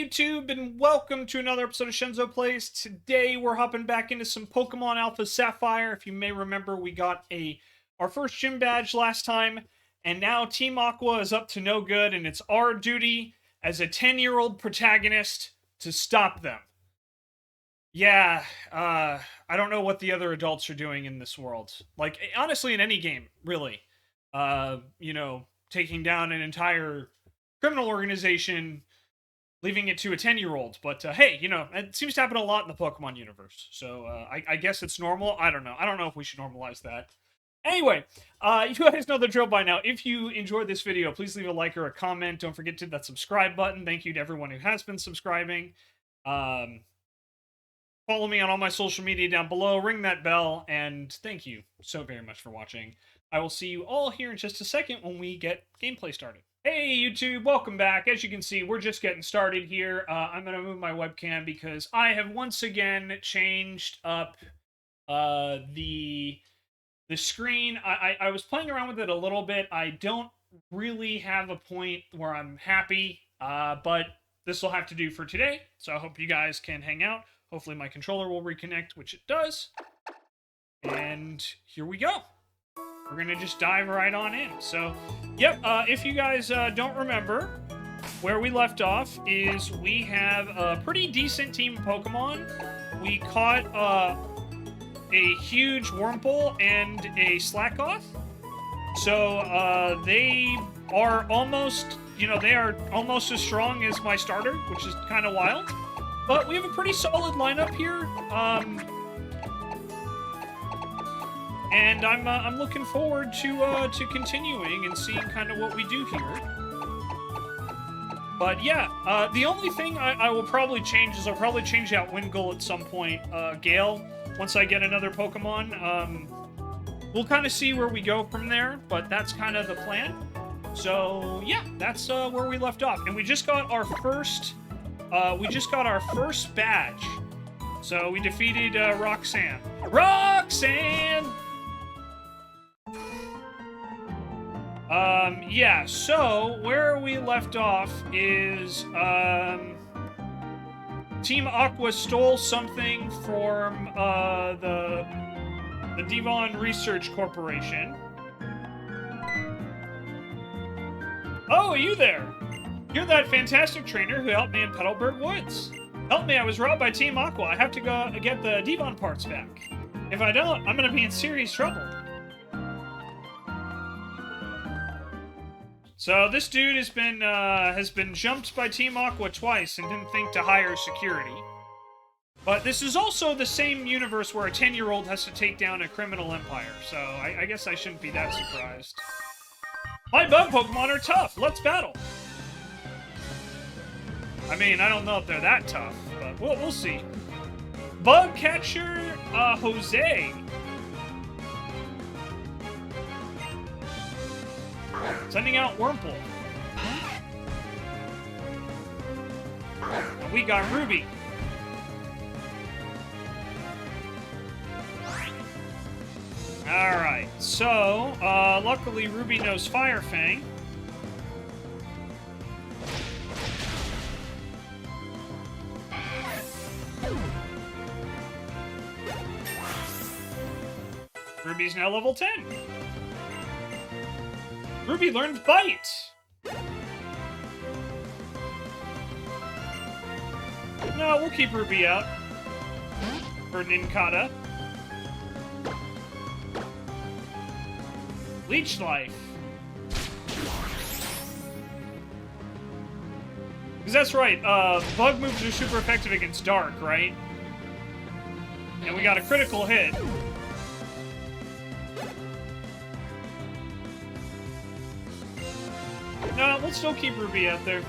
YouTube, and welcome to another episode of Shenzo Plays. Today we're hopping back into some Pokemon Alpha Sapphire. If you may remember, we got our first gym badge last time, and now Team Aqua is up to no good, and it's our duty as a 10-year-old protagonist to stop them. Yeah, I don't know what the other adults are doing in this world. Like, honestly, in any game, really. Taking down an entire criminal organization, leaving it to a 10-year-old. But hey, it seems to happen a lot in the Pokemon universe. So I guess it's normal. I don't know. I don't know if we should normalize that. Anyway, you guys know the drill by now. If you enjoyed this video, please leave a like or a comment. Don't forget to hit that subscribe button. Thank you to everyone who has been subscribing. Follow me on all my social media down below. Ring that bell. And thank you so very much for watching. I will see you all here in just a second when we get gameplay started. Hey YouTube, welcome back. As you can see, we're just getting started here. I'm going to move my webcam because I have once again changed up the screen. I was playing around with it a little bit. I don't really have a point where I'm happy, but this will have to do for today. So I hope you guys can hang out. Hopefully my controller will reconnect, which it does. And here we go. We're going to just dive right on in. So, yep, if you guys don't remember, where we left off is we have a pretty decent team of Pokemon. We caught a huge Wurmple and a Slackoth. So, they are almost, they are almost as strong as my starter, which is kind of wild. But we have a pretty solid lineup here. And I'm looking forward to continuing and seeing kind of what we do here. But yeah, the only thing I will probably change is I'll probably change out Wingull at some point. Gale, once I get another Pokemon. We'll kind of see where we go from there, but that's kind of the plan. So yeah, that's where we left off, and we just got our first badge. So we defeated Roxanne. Roxanne! Yeah, so where we left off is, Team Aqua stole something from, the Devon Research Corporation. Oh, are you there? You're that fantastic trainer who helped me in Petalburg Woods. Help me, I was robbed by Team Aqua. I have to go get the Devon parts back. If I don't, I'm gonna be in serious trouble. So this dude has been jumped by Team Aqua twice and didn't think to hire security. But this is also the same universe where a 10-year-old has to take down a criminal empire, so I guess I shouldn't be that surprised. My bug Pokemon are tough. Let's battle. I mean, I don't know if they're that tough, but we'll see. Bug catcher, Jose. Sending out Wurmple. And we got Ruby. Alright, so, luckily Ruby knows Fire Fang. Ruby's now level 10. Ruby learned Bite! No, we'll keep Ruby out. For Nincada. Leech Life. Because that's right, bug moves are super effective against Dark, right? And we got a critical hit. No, we'll still keep Ruby out there.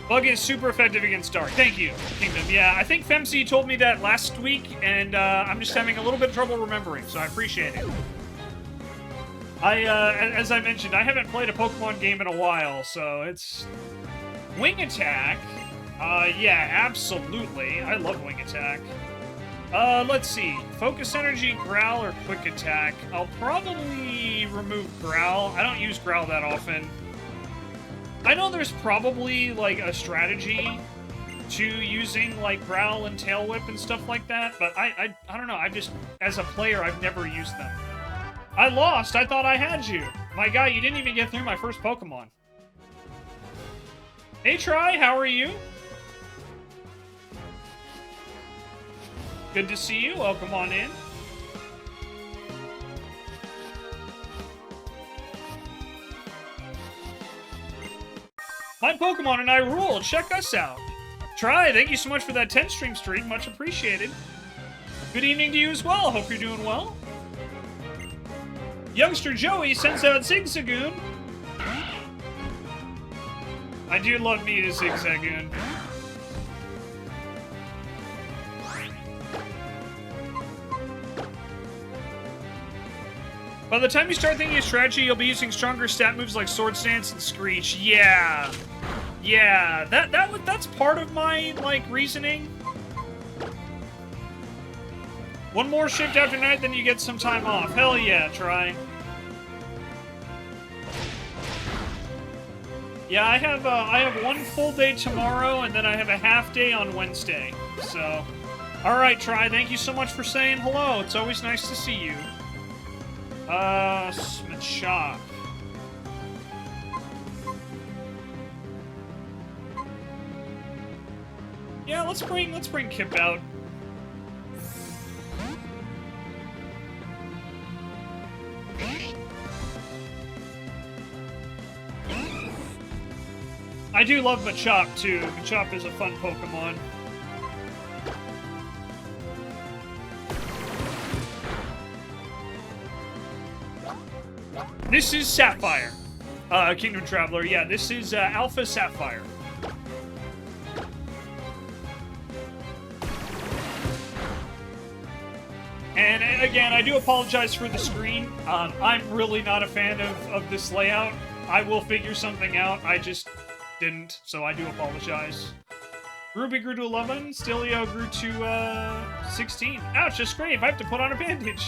Bug is super effective against Dark. Thank you, Kingdom. Yeah, I think Femsy told me that last week, and I'm just having a little bit of trouble remembering, so I appreciate it. As I mentioned, I haven't played a Pokemon game in a while, so it's... Wing Attack? Yeah, absolutely. I love Wing Attack. Let's see. Focus Energy, Growl, or Quick Attack. I'll probably remove Growl. I don't use Growl that often. I know there's probably, like, a strategy to using, like, Growl and Tail Whip and stuff like that, but I don't know. I just, as a player, I've never used them. I lost. I thought I had you. My guy, you didn't even get through my first Pokemon. Hey, Try, how are you? Good to see you. Welcome on in. My Pokemon and I rule. Check us out. Try, thank you so much for that 10-stream streak. Much appreciated. Good evening to you as well. Hope you're doing well. Youngster Joey sends out Zigzagoon. I do love me a Zigzagoon. By the time you start thinking of strategy, you'll be using stronger stat moves like Sword Stance and Screech. Yeah. Yeah, that's part of my, like, reasoning. One more shift after night, then you get some time off. Hell yeah, Try. Yeah, I have one full day tomorrow, and then I have a half day on Wednesday. So, all right, Try. Thank you so much for saying hello. It's always nice to see you. Smachok. Yeah, let's bring Kip out. I do love Machop too. Machop is a fun Pokemon. This is Sapphire. Kingdom Traveler. Yeah, this is Alpha Sapphire. And again, I do apologize for the screen. I'm really not a fan of this layout. I will figure something out. I just didn't, so I do apologize. Ruby grew to 11. Stelio grew to 16. Ouch, a scrape. I have to put on a bandage.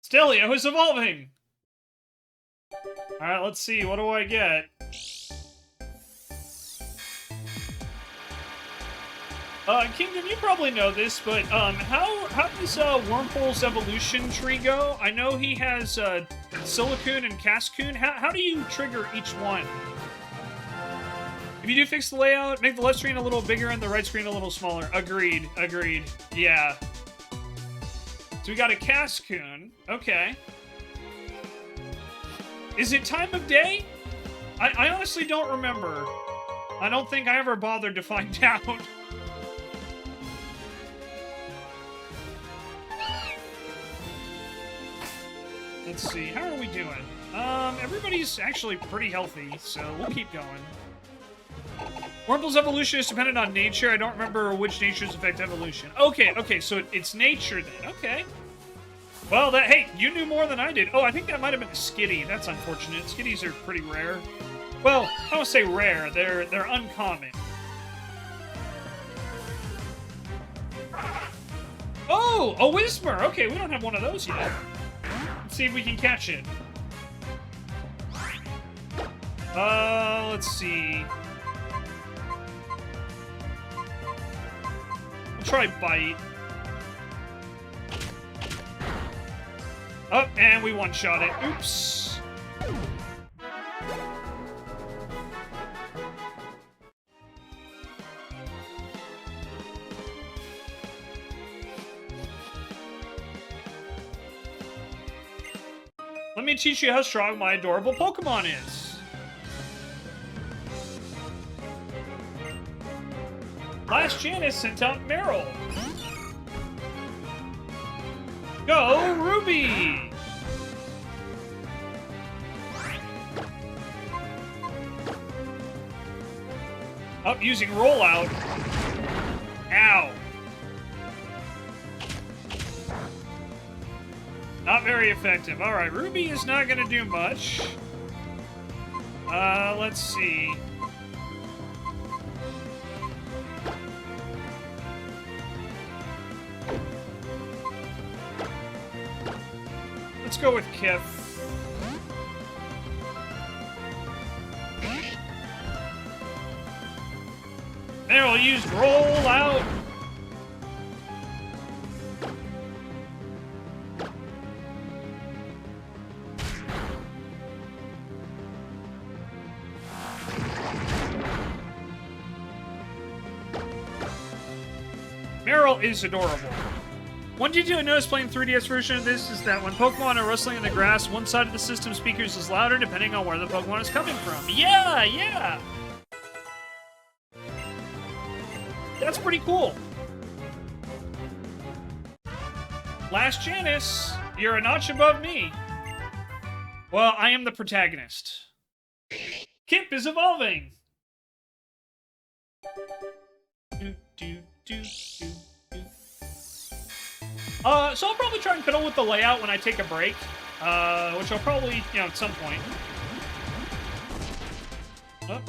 Stelio is evolving! Alright, let's see. What do I get? Kingdom, you probably know this, but, how does, Wurmple's evolution tree go? I know he has, Silicoon and Cascoon. How do you trigger each one? If you do fix the layout, make the left screen a little bigger and the right screen a little smaller. Agreed. Yeah. So we got a Cascoon. Okay. Is it time of day? I honestly don't remember. I don't think I ever bothered to find out. Let's see, how are we doing? Everybody's actually pretty healthy, so we'll keep going. Wurmple's evolution is dependent on nature. I don't remember which natures affect evolution. Okay, so it's nature then. Okay. Well, hey, you knew more than I did. Oh, I think that might have been a Skitty. That's unfortunate. Skitties are pretty rare. Well, I don't say rare. They're uncommon. Oh, a Whisper. Okay, we don't have one of those yet. Let's see if we can catch it. Let's see. We'll try Bite. Oh, and we one-shot it. Oops. Let me teach you how strong my adorable Pokemon is. Last Janice sent out Meryl. Go, Ruby! Up using Rollout. Ow. Not very effective. Alright, Ruby is not going to do much. Let's see. Let's go with Kip. Meryl used roll out. Meryl is adorable. One detail I noticed playing 3DS version of this is that when Pokemon are rustling in the grass, one side of the system speakers is louder depending on where the Pokemon is coming from. Yeah, yeah! That's pretty cool. Last Janice, you're a notch above me. Well, I am the protagonist. Kip is evolving. Do, do, do, do, do. So I'll probably try and fiddle with the layout when I take a break, which I'll probably, at some point. Oh.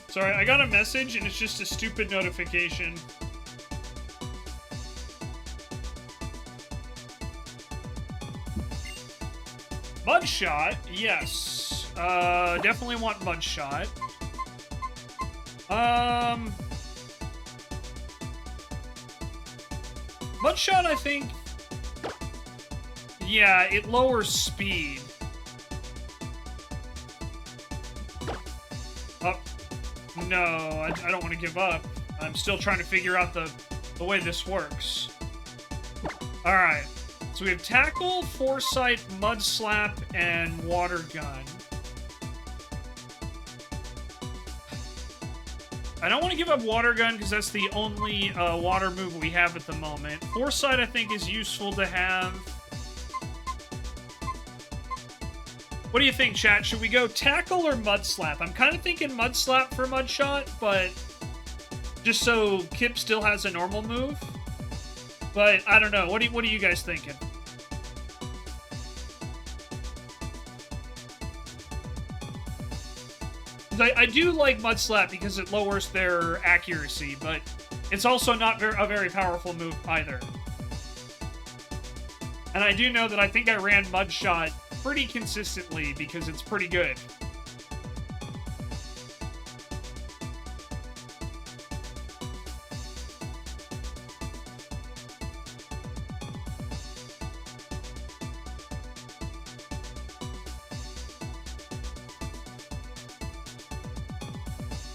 Sorry, I got a message and it's just a stupid notification. Mudshot? Yes. Definitely want Mudshot. Mudshot, I think... Yeah, it lowers speed. No, I don't want to give up. I'm still trying to figure out the way this works. Alright. So we have Tackle, Foresight, Mud Slap, and Water Gun. I don't want to give up Water Gun because that's the only water move we have at the moment. Foresight, I think, is useful to have. What do you think, chat? Should we go Tackle or Mud Slap? I'm kind of thinking Mud Slap for Mudshot, but just so Kip still has a normal move. But I don't know. What are you guys thinking? I do like Mud Slap because it lowers their accuracy, but it's also not a very powerful move either. And I do know that I think I ran Mudshot pretty consistently because it's pretty good.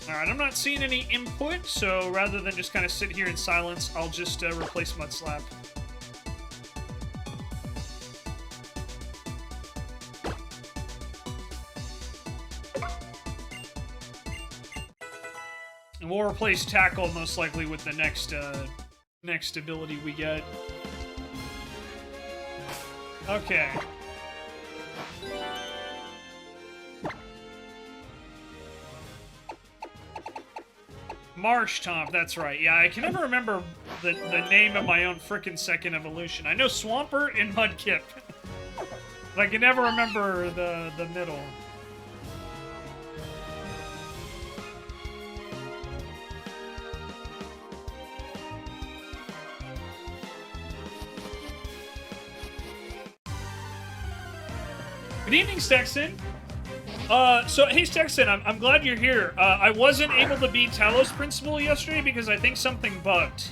Alright, I'm not seeing any input, so rather than just kind of sit here in silence, I'll just replace Mudslap. And we'll replace Tackle most likely with the next ability we get. Okay. Marshtomp, that's right. Yeah, I can never remember the name of my own frickin' second evolution. I know Swampert and Mudkip. But I can never remember the middle. Good evening, Stexton. So, hey, Stexton, I'm glad you're here. I wasn't able to beat Talos Principle yesterday because I think something bugged.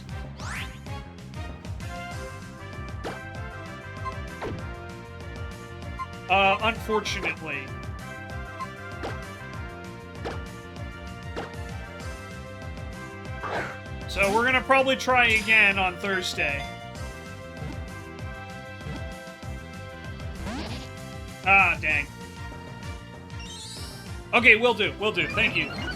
Unfortunately. So, we're gonna probably try again on Thursday. Ah, dang. Okay, will do. Thank you. I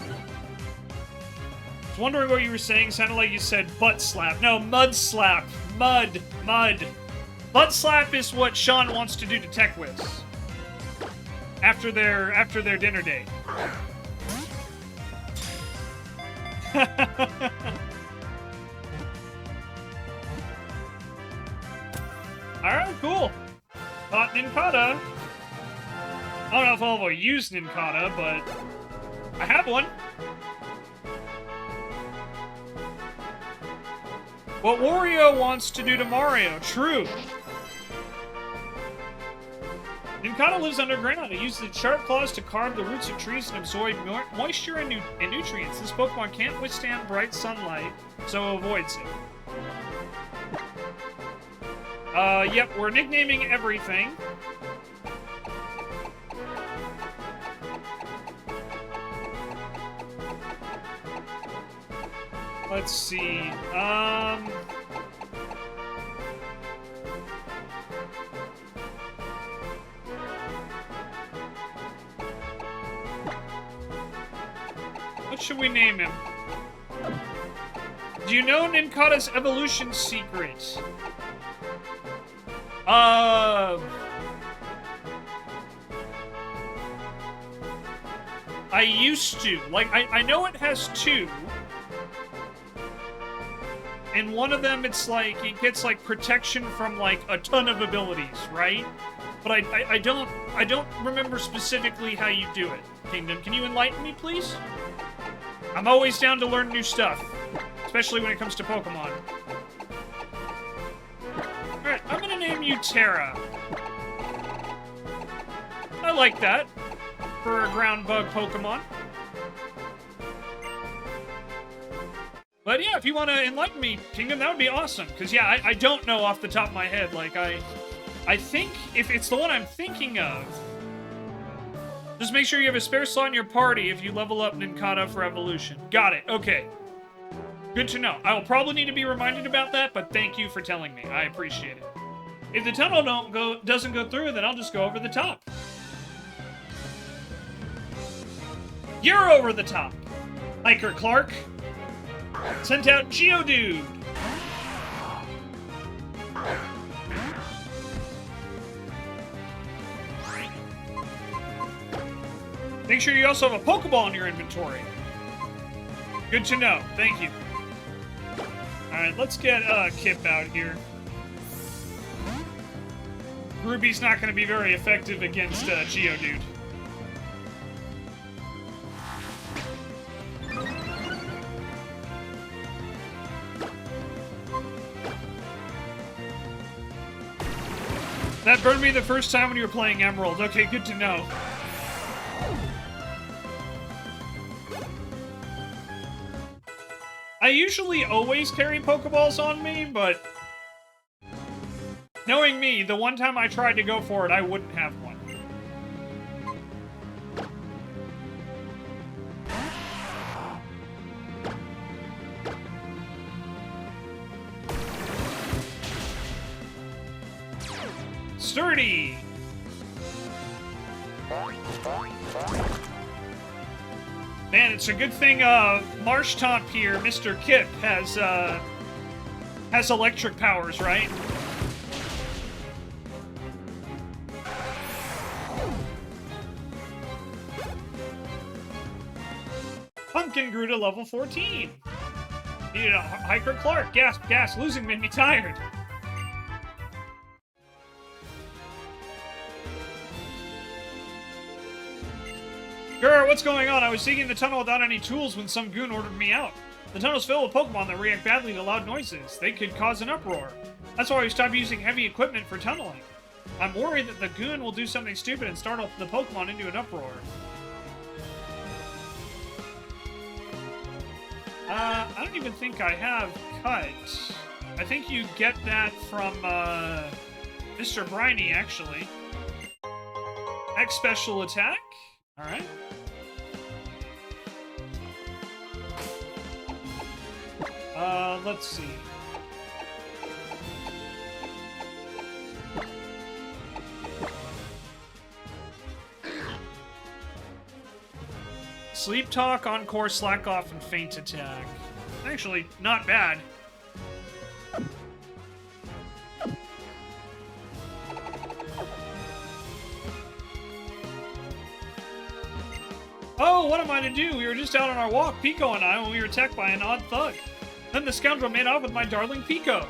was wondering what you were saying. Sounded like you said butt slap. No, mud slap. Mud. Butt slap is what Sean wants to do to TechWiz. After their dinner date. Alright, cool. Caught Nincada. I don't know if I'll ever use Nincada, but I have one. What Wario wants to do to Mario. True. Nincada lives underground. It uses its sharp claws to carve the roots of trees and absorb moisture and nutrients. This Pokemon can't withstand bright sunlight, so avoids it. Yep, we're nicknaming everything. Let's see, what should we name him? Do you know Nincada's evolution secret? I used to. Like, I know it has two. And one of them, it's like, it gets, like, protection from, like, a ton of abilities, right? But I don't remember specifically how you do it. Kingdom, can you enlighten me, please? I'm always down to learn new stuff. Especially when it comes to Pokemon. Alright, I'm gonna name you Terra. I like that. For a ground bug Pokemon. But yeah, if you want to enlighten me, Kingdom, that would be awesome. Because yeah, I don't know off the top of my head. Like, I think if it's the one I'm thinking of, just make sure you have a spare slot in your party if you level up Nincada for evolution. Got it. Okay. Good to know. I will probably need to be reminded about that, but thank you for telling me. I appreciate it. If the tunnel doesn't go through, then I'll just go over the top. You're over the top. Hiker Clark. Sent out Geodude. Make sure you also have a Pokeball in your inventory. Good to know. Thank you. Alright, let's get Kip out here. Ruby's not going to be very effective against Geodude. That burned me the first time when you were playing Emerald. Okay, good to know. I usually always carry Pokeballs on me, but knowing me, the one time I tried to go for it, I wouldn't have one. Sturdy! Man, it's a good thing Marsh Top here, Mr. Kip, has electric powers, right? Pumpkin grew to level 14. Needed a Hiker Clark. Gas. Losing made me tired. Grr, what's going on? I was digging the tunnel without any tools when some goon ordered me out. The tunnel's filled with Pokemon that react badly to loud noises. They could cause an uproar. That's why we stopped using heavy equipment for tunneling. I'm worried that the goon will do something stupid and startle the Pokemon into an uproar. I don't even think I have Cut. I think you get that from, Mr. Briny, actually. X Special Attack? Alright. Let's see. Sleep Talk, Encore, Slack Off, and Faint Attack. Actually, not bad. Oh, what am I to do? We were just out on our walk, Pico and I, when we were attacked by an odd thug. Then the scoundrel made off with my darling Pico.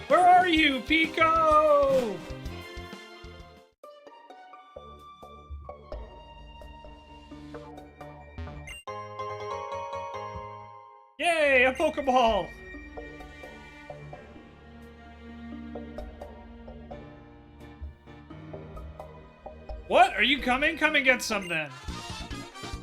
Where are you, Pico? Yay, a Pokeball! What? Are you coming? Come and get some then.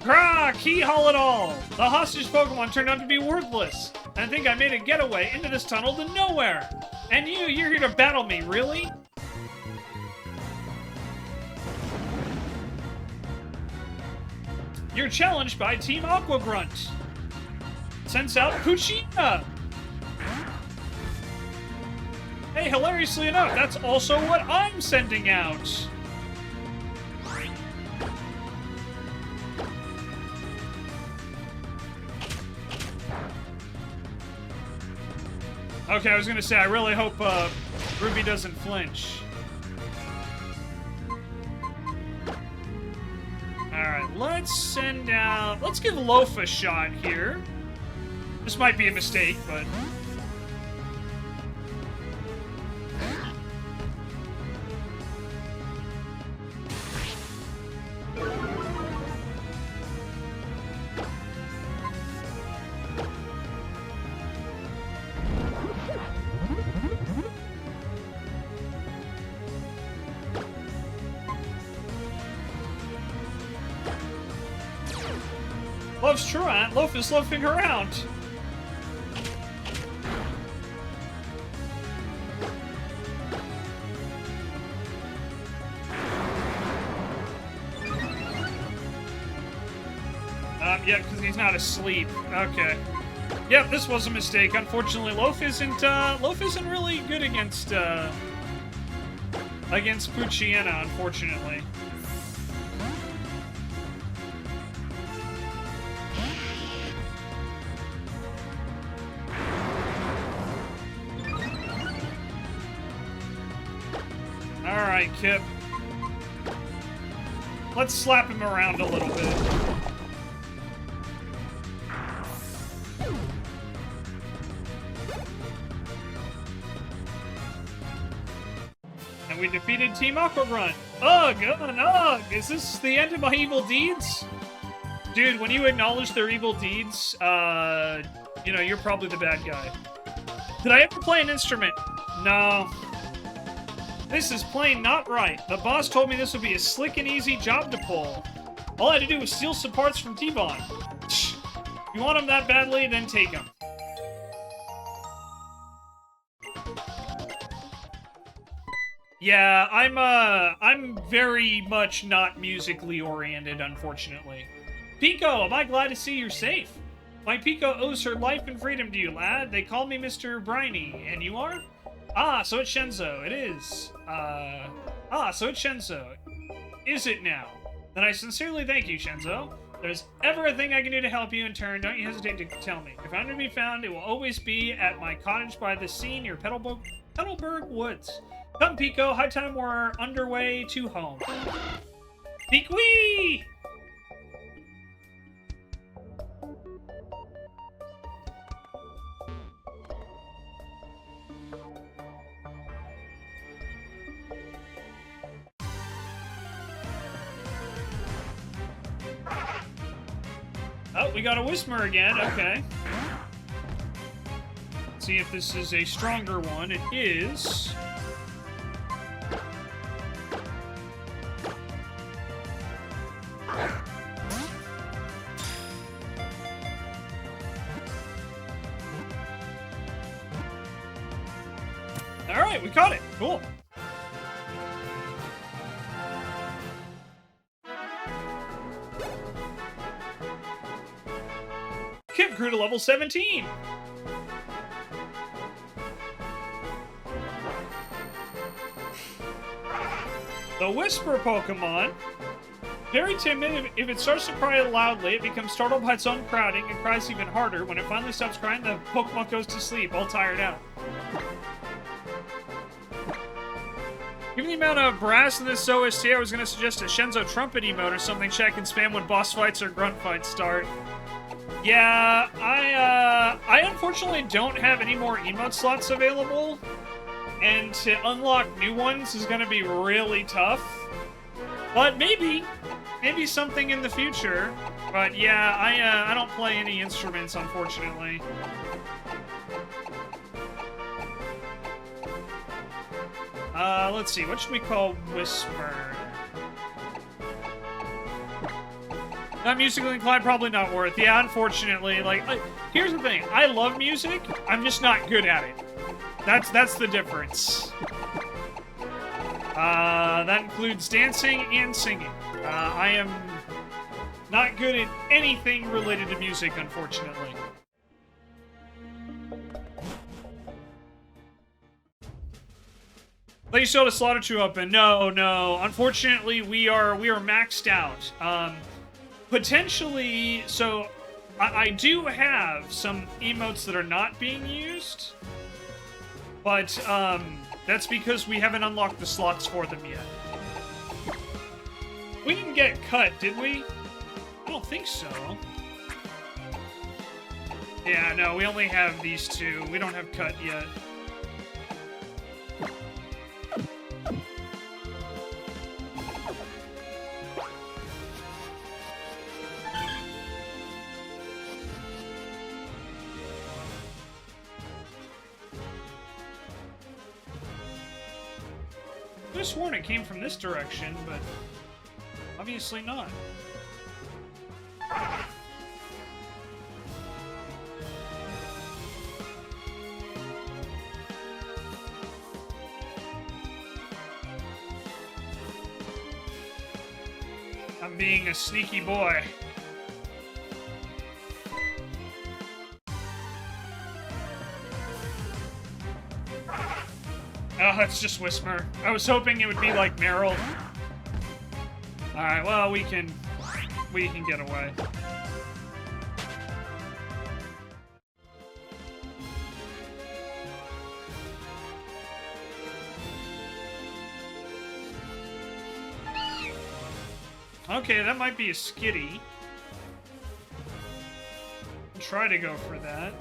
Grah! Key haul it all! The hostage Pokemon turned out to be worthless. And I think I made a getaway into this tunnel to nowhere. And you're here to battle me, really? You're challenged by Team Aqua Grunt. Sends out Poochyena. Hey, hilariously enough, that's also what I'm sending out. Okay, I was gonna say, I really hope Ruby doesn't flinch. Alright, let's send out... Let's give Loaf a shot here. This might be a mistake, but... Loaf's truant. Loaf is loafing around. Yeah, because he's not asleep. Okay. Yep, this was a mistake. Unfortunately, Loaf isn't really good against Poochyena, unfortunately. Alright, Kip. Let's slap him around a little bit. And we defeated Team Aqua Grunt. Ugh, ugh! Is this the end of my evil deeds? Dude, when you acknowledge their evil deeds, you know, you're probably the bad guy. Did I ever play an instrument? No. This is plain not right. The boss told me this would be a slick and easy job to pull. All I had to do was steal some parts from T-Bone. You want them that badly, then take them. Yeah, I'm very much not musically oriented, unfortunately. Pico, am I glad to see you're safe? My Pico owes her life and freedom to you, lad. They call me Mr. Briny, and you are? Ah, so it's Shenzo. It is. So it's Shenzo. Is it now? Then I sincerely thank you, Shenzo. If there's ever a thing I can do to help you in turn, don't you hesitate to tell me. If I'm to be found, it will always be at my cottage by the sea near Petalburg Woods. Come, Pico. High time we're underway to home. Peekwee! Oh, we got a Whismur again. Okay. Let's see if this is a stronger one. It is. All right, we caught it. Cool. Kip grew to level 17. The Whisper Pokemon. Very timid. If it starts to cry loudly, it becomes startled by its own crowding and cries even harder. When it finally stops crying, the Pokemon goes to sleep, all tired out. Given the amount of brass in this OST, I was going to suggest a Shenzo trumpet emote or something chat can spam when boss fights or grunt fights start. Yeah, I unfortunately don't have any more emote slots available, and to unlock new ones is going to be really tough. But maybe something in the future. But yeah, I don't play any instruments, unfortunately. Let's see. What should we call Whisper? Not musically inclined, probably not worth. Yeah, unfortunately. Like, here's the thing. I love music. I'm just not good at it. That's the difference. That includes dancing and singing. I am not good at anything related to music, unfortunately. But you still have a slot or two open. No. Unfortunately, we are maxed out. Potentially, so I do have some emotes that are not being used, but that's because we haven't unlocked the slots for them yet. We didn't get cut, did we? I don't think so. Yeah, no, we only have these two. We don't have cut yet. I could have sworn it came from this direction, but obviously not. I'm being a sneaky boy. Oh, it's just Whisper. I was hoping it would be like Meryl. Alright, well, we can get away. Okay, that might be a Skitty. I'll try to go for that.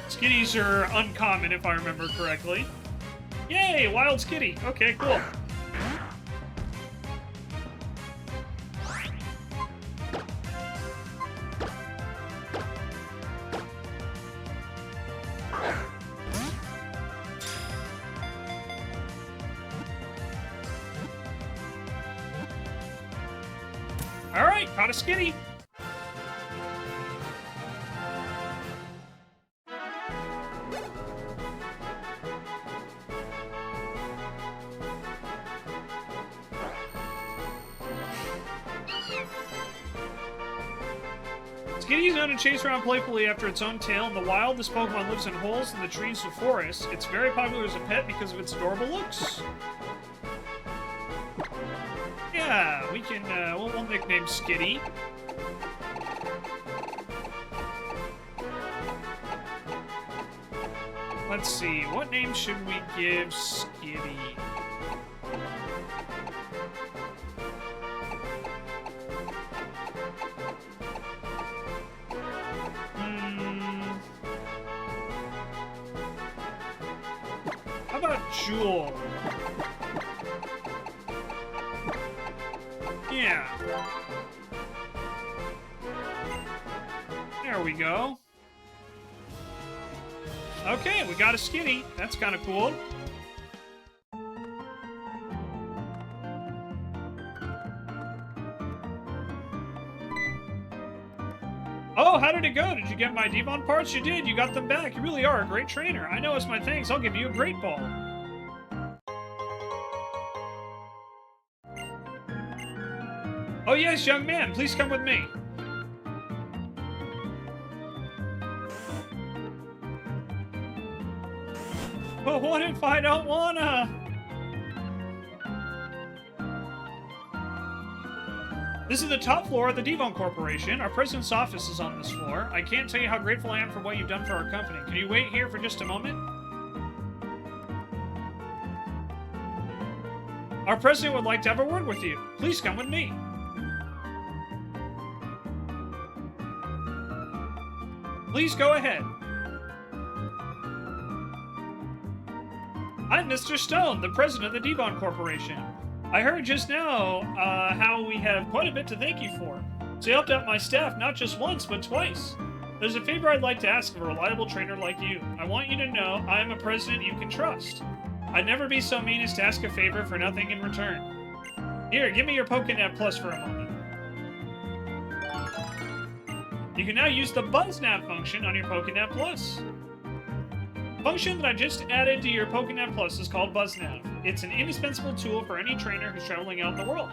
Skitties are uncommon, if I remember correctly. Yay, wild Skitty. Okay, cool. Alright, caught a Skitty. Skitty is known to chase around playfully after its own tail. In the wild, this Pokemon lives in holes in the trees of forests. It's very popular as a pet because of its adorable looks. Yeah, we can, we'll nickname Skitty. Let's see, what name should we give Skitty? How about Jewel? Yeah. There we go. Okay, we got a Skitty. That's kind of cool. Oh, how did it go? Did you get my Devon parts? You did. You got them back. You really are a great trainer. I know as my thanks, I'll give you a Great Ball. Oh yes, young man. Please come with me. But what if I don't wanna? This is the top floor of the Devon Corporation. Our president's office is on this floor. I can't tell you how grateful I am for what you've done for our company. Can you wait here for just a moment? Our president would like to have a word with you. Please come with me. Please go ahead. I'm Mr. Stone, the president of the Devon Corporation. I heard just now how we have quite a bit to thank you for. So you helped out my staff not just once, but twice. There's a favor I'd like to ask of a reliable trainer like you. I want you to know I am a president you can trust. I'd never be so mean as to ask a favor for nothing in return. Here, give me your Pokénap Plus for a moment. You can now use the BuzzNap function on your Pokénap Plus. Function that I just added to your Pokénap Plus is called BuzzNav. It's an indispensable tool for any trainer who's traveling out in the world.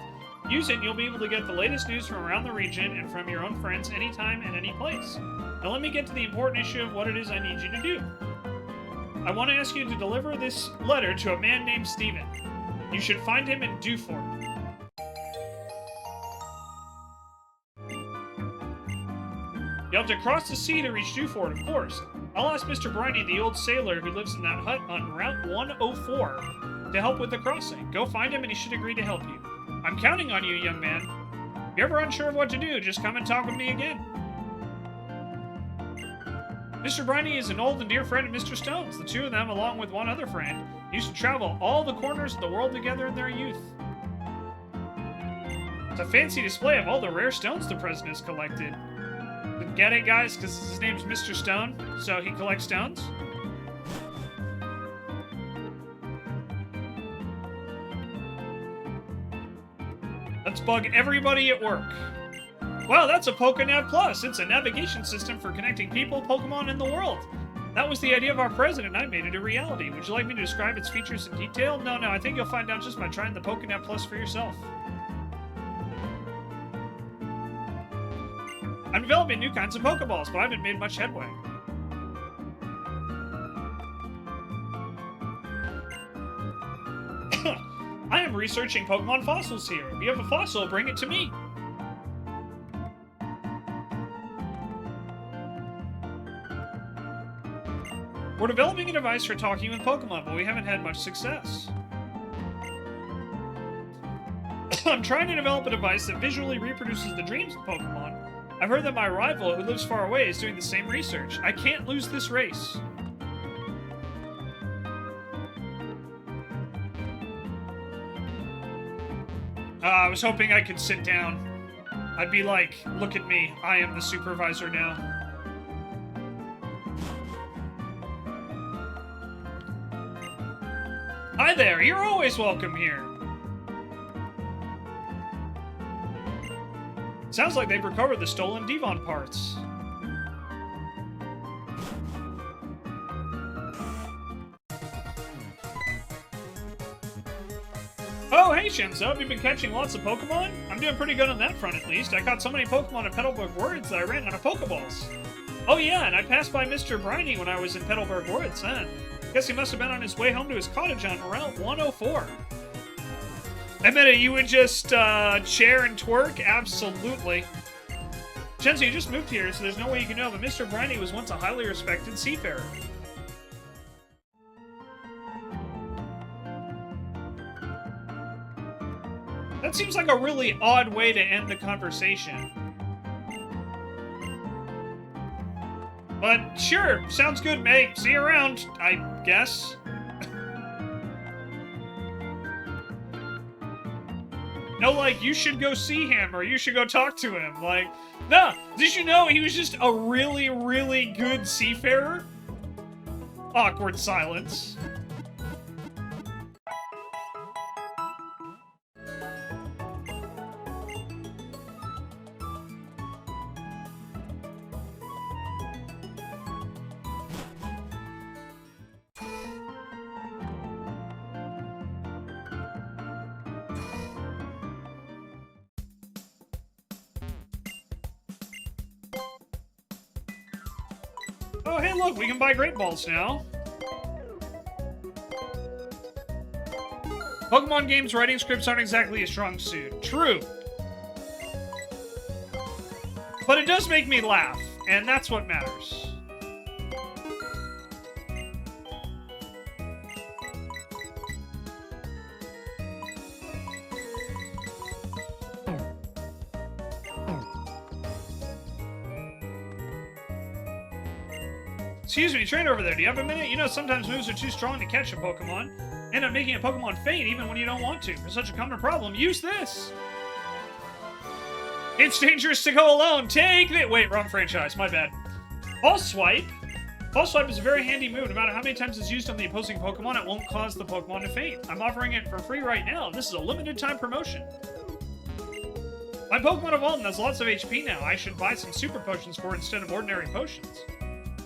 Use it and you'll be able to get the latest news from around the region and from your own friends anytime and any place. Now let me get to the important issue of what it is I need you to do. I want to ask you to deliver this letter to a man named Steven. You should find him in Dewford. You'll have to cross the sea to reach Dewford, of course. I'll ask Mr. Briny, the old sailor who lives in that hut on Route 104, to help with the crossing. Go find him and he should agree to help you. I'm counting on you, young man. If you're ever unsure of what to do, just come and talk with me again. Mr. Briny is an old and dear friend of Mr. Stone's. The two of them, along with one other friend, used to travel all the corners of the world together in their youth. It's a fancy display of all the rare stones the president has collected. Get it, guys? Because his name's Mr. Stone, so he collects stones. Let's bug everybody at work. Wow, that's a Pokénav Plus. It's a navigation system for connecting people, Pokemon, and the world. That was the idea of our president, and I made it a reality. Would you like me to describe its features in detail? No, I think you'll find out just by trying the Pokénav Plus for yourself. I'm developing new kinds of Pokeballs, but I haven't made much headway. I am researching Pokemon fossils here. If you have a fossil, bring it to me. We're developing a device for talking with Pokemon, but we haven't had much success. I'm trying to develop a device that visually reproduces the dreams of Pokemon. I've heard that my rival, who lives far away, is doing the same research. I can't lose this race. I was hoping I could sit down. I'd be like, look at me, I am the supervisor now. Hi there, you're always welcome here. Sounds like they've recovered the stolen Devon parts. Oh, hey Shenzo, have you been catching lots of Pokemon? I'm doing pretty good on that front at least. I caught so many Pokemon in Petalburg Woods that I ran out of Pokeballs. Oh yeah, and I passed by Mr. Briny when I was in Petalburg Woods, huh? Guess he must have been on his way home to his cottage on Route 104. I meant you would just chair and twerk? Absolutely. Shenzo, you just moved here, so there's no way you can know, but Mr. Briny was once a highly respected seafarer. That seems like a really odd way to end the conversation. But sure, sounds good, mate. See you around, I guess. No, like, you should go see him, or you should go talk to him. Like, nah, did you know he was just a really, really good seafarer? Awkward silence. Oh, hey, look, we can buy Great Balls now. Pokemon games writing scripts aren't exactly a strong suit. True. But it does make me laugh, and that's what matters. Excuse me, trainer over there, do you have a minute? You know, sometimes moves are too strong to catch a Pokemon. End up making a Pokemon faint even when you don't want to. For such a common problem, use this! It's dangerous to go alone. Take it. Wait, wrong franchise. My bad. False Swipe. False Swipe is a very handy move. No matter how many times it's used on the opposing Pokemon, it won't cause the Pokemon to faint. I'm offering it for free right now. This is a limited time promotion. My Pokemon evolved and has lots of HP now. I should buy some super potions for it instead of ordinary potions.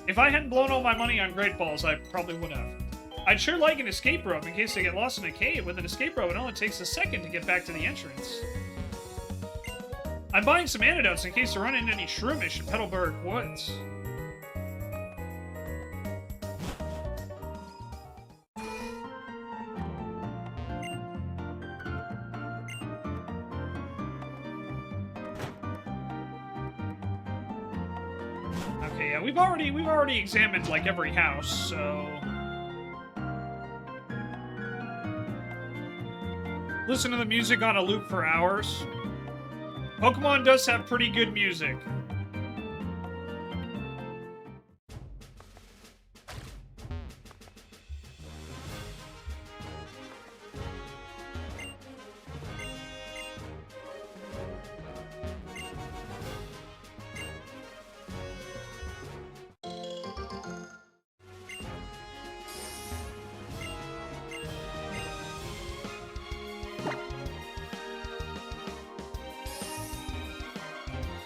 If I hadn't blown all my money on Great Balls, I probably would have. I'd sure like an escape rope in case I get lost in a cave. With an escape rope, it only takes a second to get back to the entrance. I'm buying some antidotes in case I run into any Shroomish in Petalburg Woods. Okay, yeah, we've already examined like every house, so listen to the music on a loop for hours. Pokemon does have pretty good music.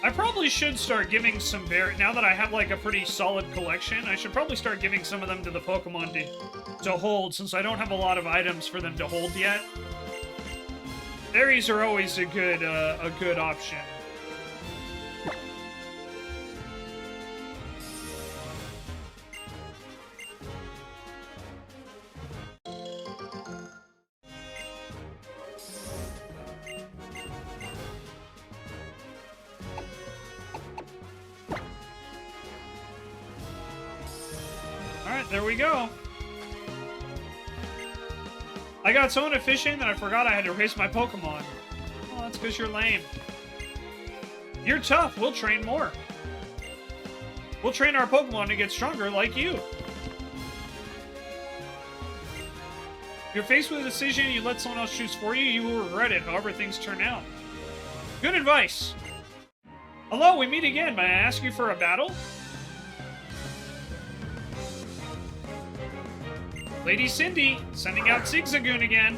I probably should start giving some now that I have like a pretty solid collection, I should probably start giving some of them to the Pokemon to hold, since I don't have a lot of items for them to hold yet. Berries are always a good option. There we go. I got so inefficient that I forgot I had to raise my Pokemon. Oh, that's because you're lame. You're tough. We'll train more. We'll train our Pokemon to get stronger like you. If you're faced with a decision and you let someone else choose for you, you will regret it, however things turn out. Good advice. Hello, we meet again. May I ask you for a battle? Lady Cindy, sending out Zigzagoon again.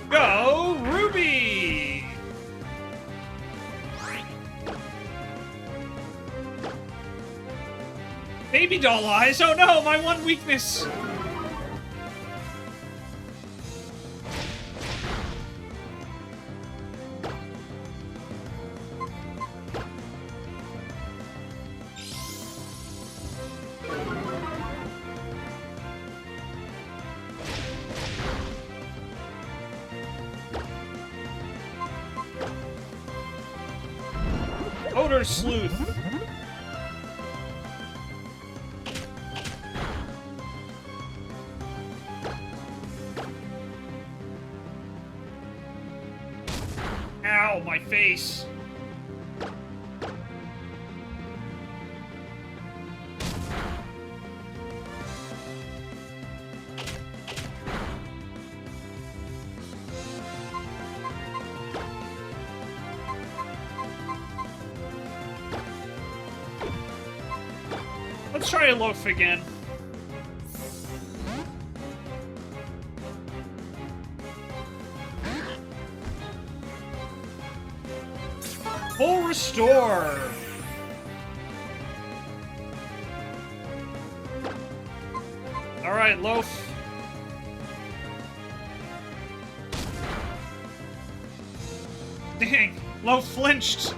Go, Ruby! Baby doll eyes, oh no, my one weakness! Odor Sleuth. Ow, my face. Let's try a loaf again. Full restore. All right, loaf. Dang, loaf flinched.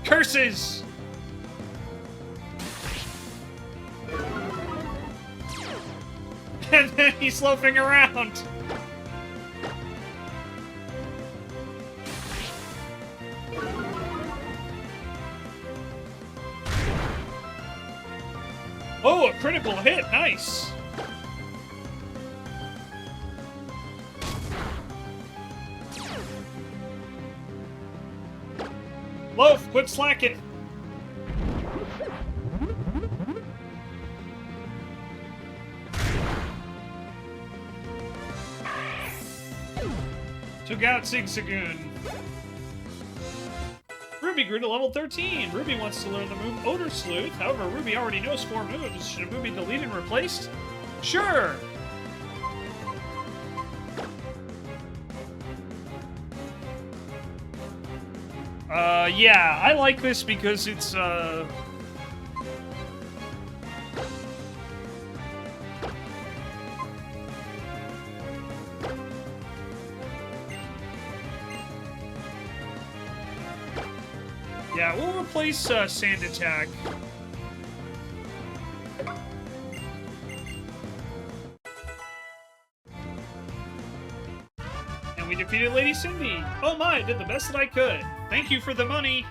Curses. And then he's loafing around. Oh, a critical hit. Nice. Loaf, quit slacking. Took out Zigzagoon. Ruby grew to level 13. Ruby wants to learn the move Odor Sleuth. However, Ruby already knows 4 moves. Should a move be deleted and replaced? Sure! Yeah, I like this because it's, yeah, we'll replace, Sand Attack. And we defeated Lady Cindy. Oh my, I did the best that I could. Thank you for the money.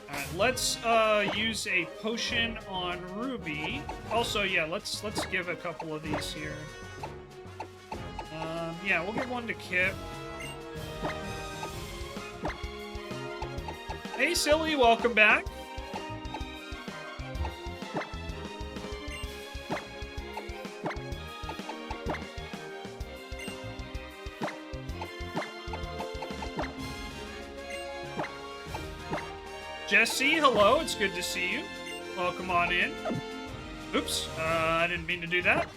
Alright, let's, use a potion on Ruby. Also, yeah, let's give a couple of these here. Yeah, we'll give one to Kip. Hey, Silly, welcome back. Jesse, hello, it's good to see you. Welcome on in. Oops, I didn't mean to do that.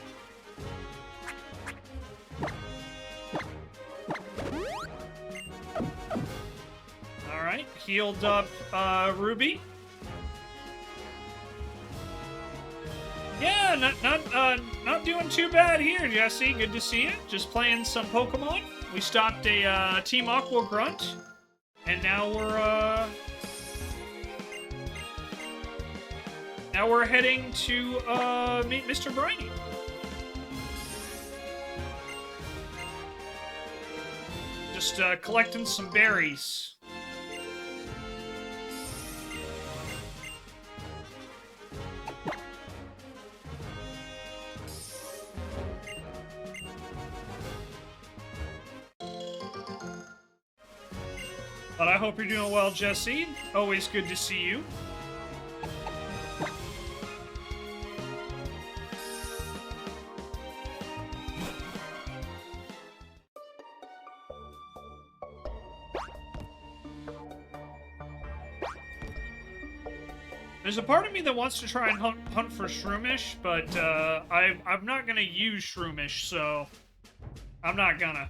Alright, healed up Ruby. Yeah, not doing too bad here, Jesse. Good to see you. Just playing some Pokemon. We stopped a Team Aqua grunt, and now we're heading to meet Mr. Briny. Just collecting some berries. But I hope you're doing well, Jesse. Always good to see you. There's a part of me that wants to try and hunt for Shroomish, but I'm not gonna use Shroomish, so I'm not gonna.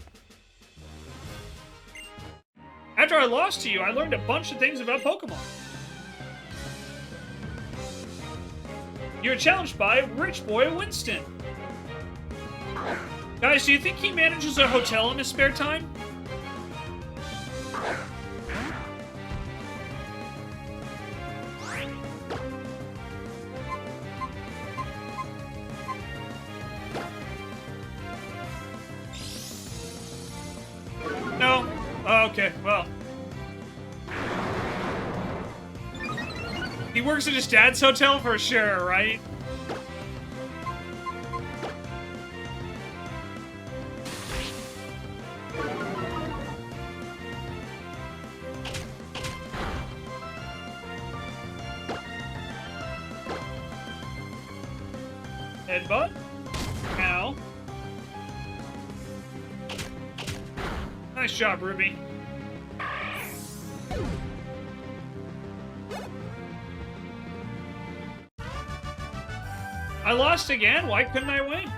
After I lost to you, I learned a bunch of things about Pokemon. You're challenged by Rich Boy Winston. Guys, do you think he manages a hotel in his spare time? No? Oh, okay, well. He works at his dad's hotel for sure, right? Headbutt. Ow. Nice job, Ruby. I lost again? Why couldn't I win?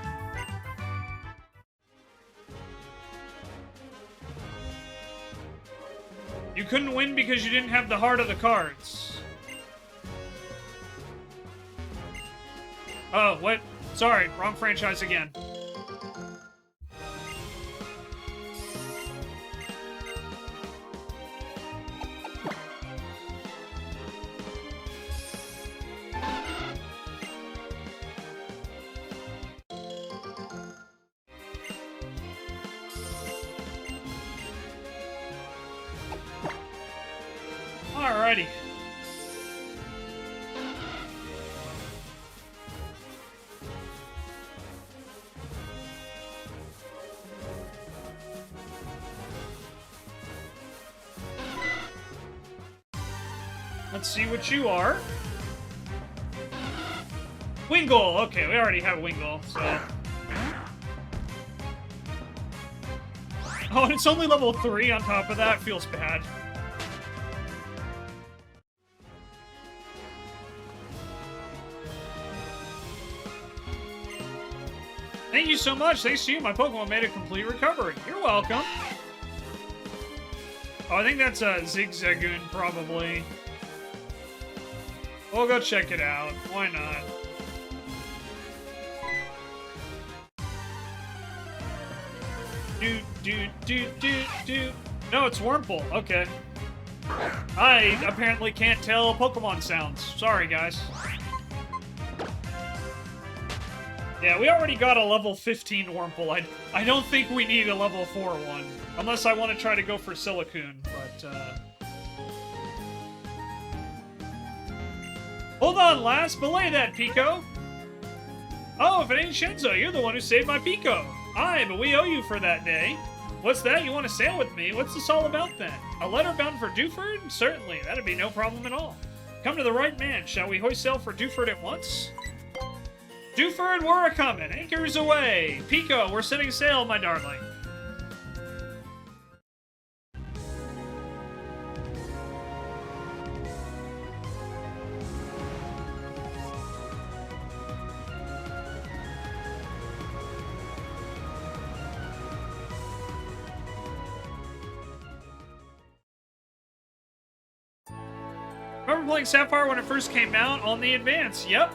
You couldn't win because you didn't have the heart of the cards. Oh, what? Sorry, wrong franchise again. Alrighty. Let's see what you are. Wingull! Okay, we already have Wingull, so... Oh, and it's only level 3 on top of that. Feels bad. Thank you so much. Thanks to you, my Pokemon made a complete recovery. You're welcome. Oh, I think that's a Zigzagoon, probably. We'll go check it out. Why not? Do. No, it's Wurmple. Okay. I apparently can't tell Pokemon sounds. Sorry, guys. Yeah, we already got a level 15 Wurmple. I don't think we need a level 4 one. Unless I want to try to go for Silicoon, but, Hold on, lass. Belay that, Pico. Oh, if it ain't Shenzo, you're the one who saved my Pico. Aye, but we owe you for that day. What's that? You want to sail with me? What's this all about, then? A letter bound for Dewford? Certainly, that'd be no problem at all. Come to the right man. Shall we hoist sail for Dewford at once? Dewford, we're a-comin'. Anchors away. Pico, we're setting sail, my darling. Remember playing Sapphire when it first came out on the Advance? Yep.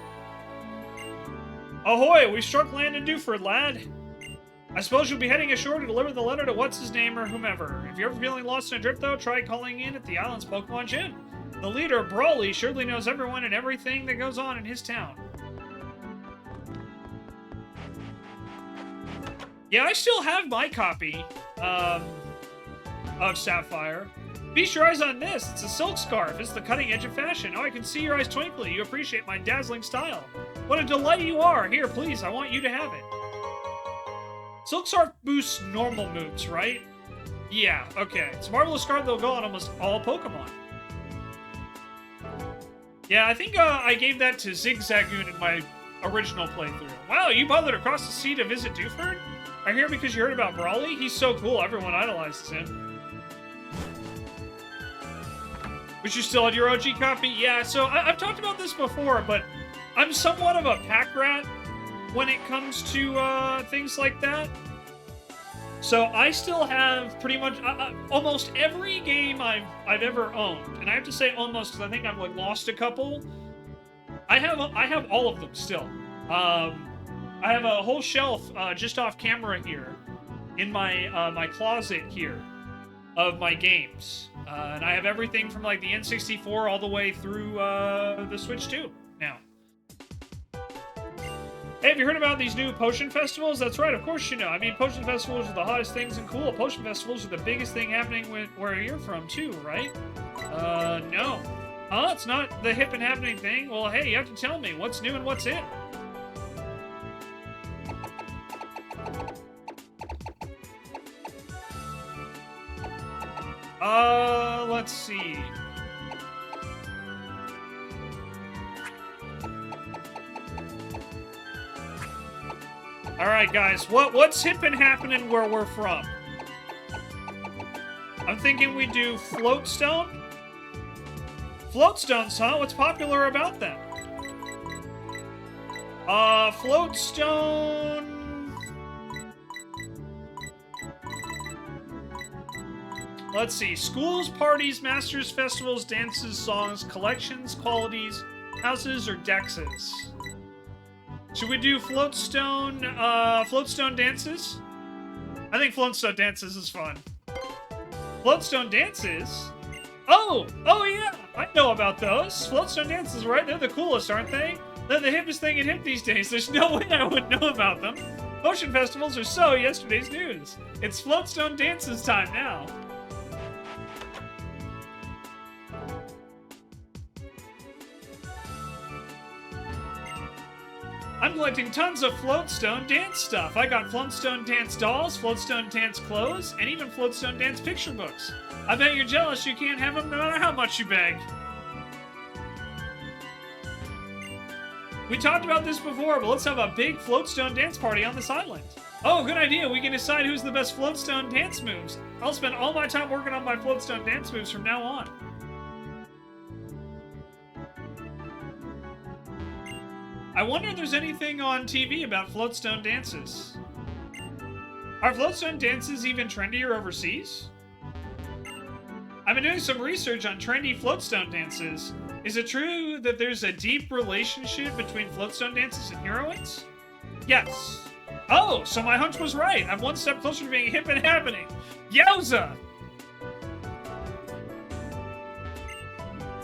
Ahoy! We struck land in Dewford, lad. I suppose you'll be heading ashore to deliver the letter to what's-his-name or whomever. If you're ever feeling lost in a drip, though, try calling in at the island's Pokemon Gym. The leader, Brawly, surely knows everyone and everything that goes on in his town. Yeah, I still have my copy of Sapphire. Feast your eyes on this. It's a silk scarf. It's the cutting edge of fashion. Oh, I can see your eyes twinkling. You appreciate my dazzling style. What a delight you are. Here, please, I want you to have it. Silk scarf boosts normal moves, right? Yeah, okay. It's a marvelous scarf that'll go on almost all Pokemon. Yeah, I think I gave that to Zigzagoon in my original playthrough. Wow, you bothered across the sea to visit Dewford? I'm here because you heard about Brawly? He's so cool, everyone idolizes him. But you still had your OG copy? Yeah, so I've talked about this before, but I'm somewhat of a pack rat when it comes to things like that. So I still have pretty much almost every game I've ever owned, and I have to say almost because I think I've like lost a couple. I have all of them still. I have a whole shelf just off camera here in my my closet here of my games. And I have everything from like the N64 all the way through the Switch 2 now. Hey, have you heard about these new potion festivals? That's right, of course you know. I mean, potion festivals are the hottest things and cool. Potion festivals are the biggest thing happening where you're from too, right? No. Huh? It's not the hip and happening thing? Well, hey, you have to tell me what's new and what's in. Let's see. Alright, guys, what's hip and happening where we're from? I'm thinking we do Floatstone? Floatstones, huh? What's popular about them? Floatstone... Let's see. Schools, parties, masters, festivals, dances, songs, collections, qualities, houses, or dexes. Should we do Floatstone, Floatstone dances? I think Floatstone dances is fun. Floatstone dances? Oh yeah! I know about those. Floatstone dances, right? They're the coolest, aren't they? They're the hippest thing in hip these days. There's no way I wouldn't know about them. Potion festivals are so yesterday's news. It's Floatstone dances time now. I'm collecting tons of Floatstone dance stuff. I got Floatstone dance dolls, Floatstone dance clothes, and even Floatstone dance picture books. I bet you're jealous you can't have them no matter how much you beg. We talked about this before, but let's have a big Floatstone dance party on this island. Oh, good idea. We can decide who's the best floatstone dance moves. I'll spend all my time working on my floatstone dance moves from now on. I wonder if there's anything on TV about floatstone dances. Are floatstone dances even trendier overseas? I've been doing some research on trendy floatstone dances. Is it true that there's a deep relationship between floatstone dances and heroines? Yes. Oh, so my hunch was right. I'm one step closer to being hip and happening. Yowza!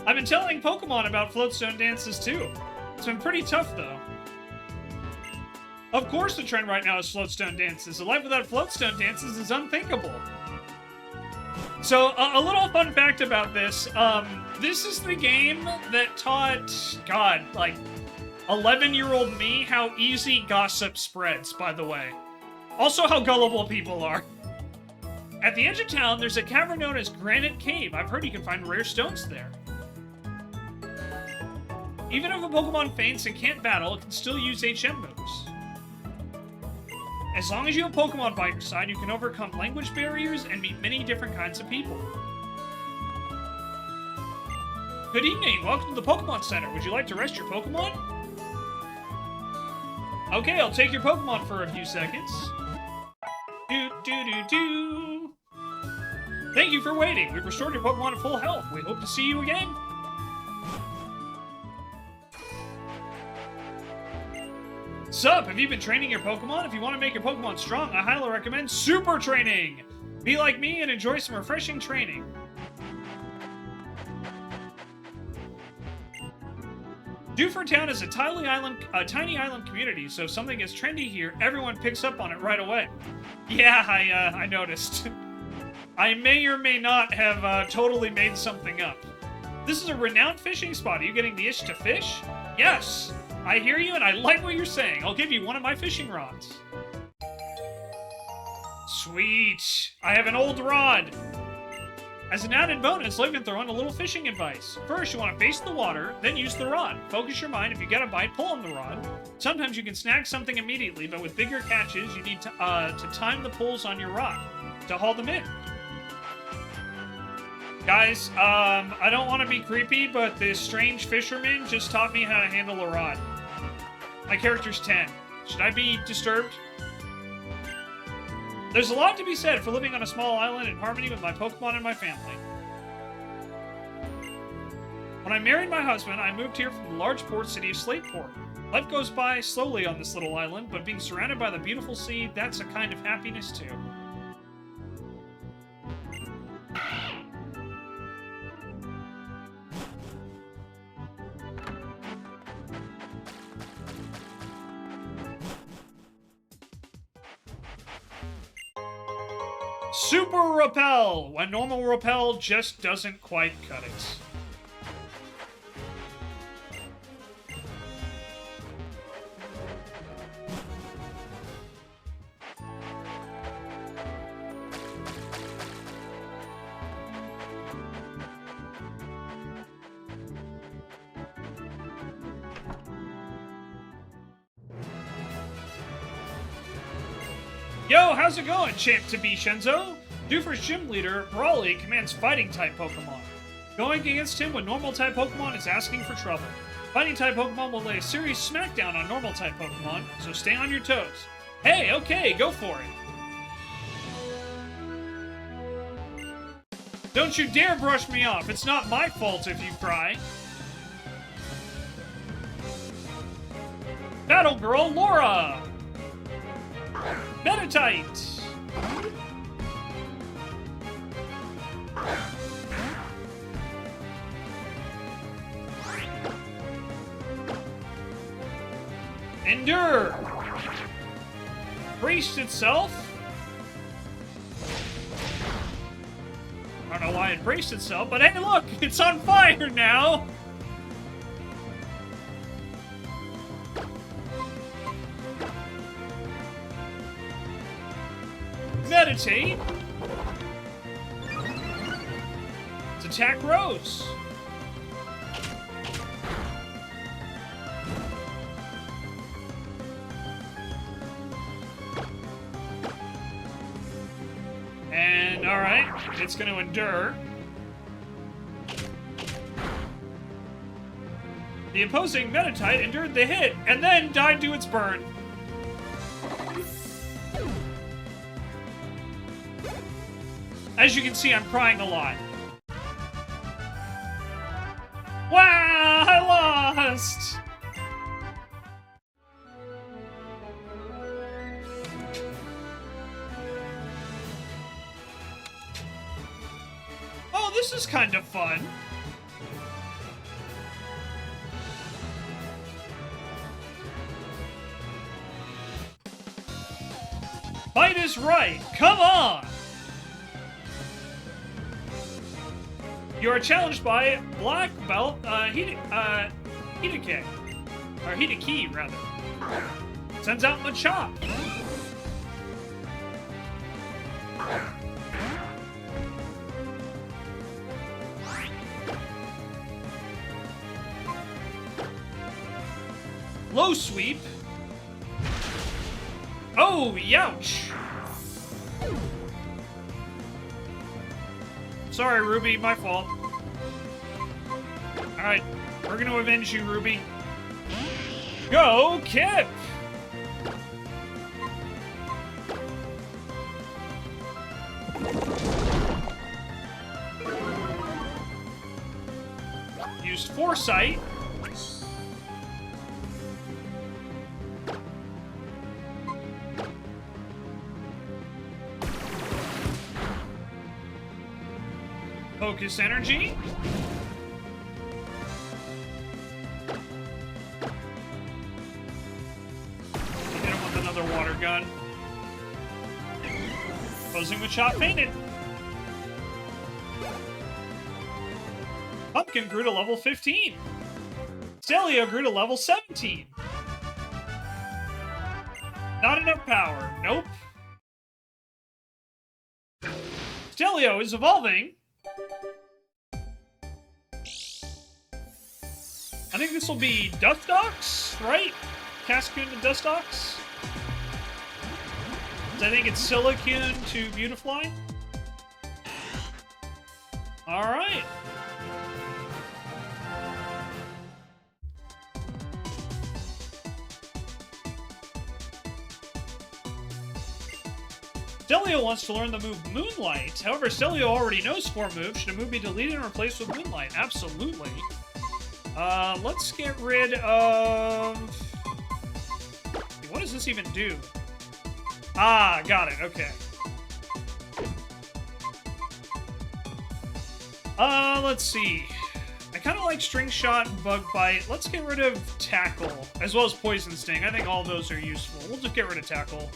I've been telling Pokemon about floatstone dances too. It's been pretty tough though. Of course the trend right now is floatstone dances. A life without floatstone dances is unthinkable. So, a little fun fact about this. This is the game that taught, God, like, 11-year-old me how easy gossip spreads, by the way. Also how gullible people are. At the edge of town, there's a cavern known as Granite Cave. I've heard you can find rare stones there. Even if a Pokemon faints and can't battle, it can still use HM moves. As long as you have Pokemon by your side, you can overcome language barriers and meet many different kinds of people. Good evening, welcome to the Pokemon Center. Would you like to rest your Pokemon? Okay, I'll take your Pokemon for a few seconds. Do. Thank you for waiting. We've restored your Pokemon to full health. We hope to see you again. Sup, have you been training your Pokemon? If you want to make your Pokemon strong, I highly recommend Super Training! Be like me and enjoy some refreshing training. Dewford Town is a tiny island community, so if something gets trendy here, everyone picks up on it right away. Yeah, I noticed. I may or may not have totally made something up. This is a renowned fishing spot. Are you getting the itch to fish? Yes! I hear you, and I like what you're saying. I'll give you one of my fishing rods. Sweet. I have an old rod. As an added bonus, I'll even throw in a little fishing advice. First, you want to face the water, then use the rod. Focus your mind. If you get a bite, pull on the rod. Sometimes you can snag something immediately, but with bigger catches, you need to time the pulls on your rod to haul them in. Guys, I don't want to be creepy, but this strange fisherman just taught me how to handle a rod. My character's 10. Should I be disturbed? There's a lot to be said for living on a small island in harmony with my Pokemon and my family. When I married my husband, I moved here from the large port city of Slateport. Life goes by slowly on this little island, but being surrounded by the beautiful sea, that's a kind of happiness too. Super Repel! When normal Repel just doesn't quite cut it. Yo, how's it going, champ-to-be Shenzo? Dewford's gym leader, Brawly, commands Fighting-type Pokemon. Going against him with Normal-type Pokemon is asking for trouble. Fighting-type Pokemon will lay a serious smackdown on Normal-type Pokemon, so stay on your toes. Hey, okay, go for it. Don't you dare brush me off. It's not my fault if you cry. Battle Girl Laura! Meditite! Endure! Braced itself? I don't know why it braced itself, but hey look! It's on fire now! Meditate. Let's attack Rose. Hoenn, alright. It's going to endure. The opposing Meditite endured the hit, and then died to its burn. As you can see, I'm crying a lot. Wow, I lost! Oh, this is kind of fun. Fight is right. Come on! You are challenged by Black Belt Hideki. Or Hideki, rather. Sends out Machop. Low sweep. Oh, youch! Sorry, Ruby, my fault. Alright, we're gonna avenge you, Ruby. Go, Kip! Used Foresight. Focus energy. Hit him with another water gun. Opposing Machop fainted. Pumpkin grew to level 15. Stelio grew to level 17. Not enough power. Nope. Stelio is evolving. I think this will be Dustox, right? Cascoon to Dustox? I think it's Silicune to Beautifly. Alright. Stelio wants to learn the move Moonlight. However, Stelio already knows 4 moves. Should a move be deleted and replaced with Moonlight? Absolutely. Let's get rid of... What does this even do? Ah, got it. Okay. Let's see. I kind of like String Shot and Bug Bite. Let's get rid of Tackle, as well as Poison Sting. I think all those are useful. We'll just get rid of Tackle.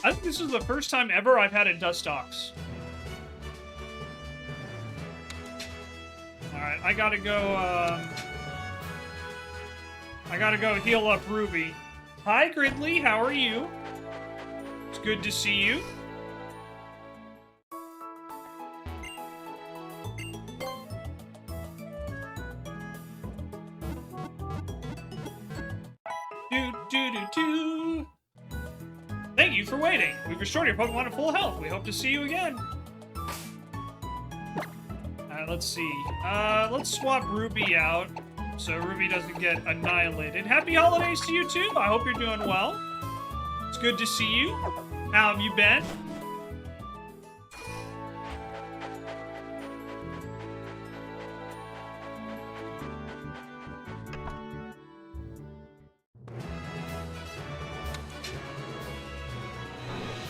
I think this is the first time ever I've had a Dustox. Alright, I gotta go heal up Ruby. Hi, Gridley, how are you? It's good to see you. Do. Thank you for waiting. We've restored your Pokemon to full health. We hope to see you again. Let's see. Let's swap Ruby out so Ruby doesn't get annihilated. Happy holidays to you too. I hope you're doing well. It's good to see you. How have you been?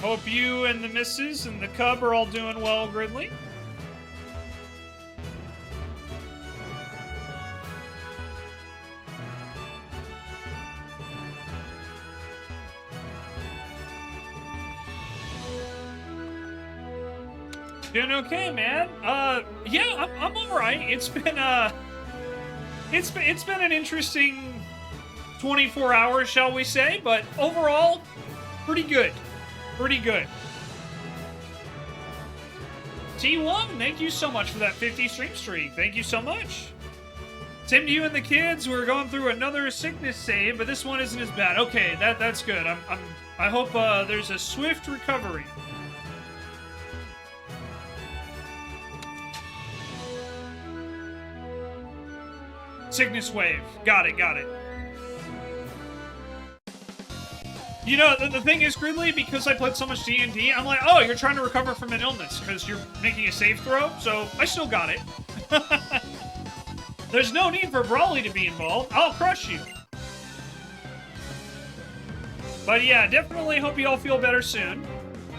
Hope you and the missus and the cub are all doing well, Gridley. Doing okay, man. Yeah, I'm all right. It's been an interesting 24 hours, shall we say? But overall, pretty good. Pretty good. T1, thank you so much for that 50 stream streak. Thank you so much. Same to you and the kids. We're going through another sickness save, but this one isn't as bad. Okay, that's good. I hope there's a swift recovery. Sickness wave. Got it. You know, the thing is, Gridley, because I played so much D&D, I'm like, oh, you're trying to recover from an illness because you're making a save throw, so I still got it. There's no need for Brawly to be involved. I'll crush you. But yeah, definitely hope you all feel better soon.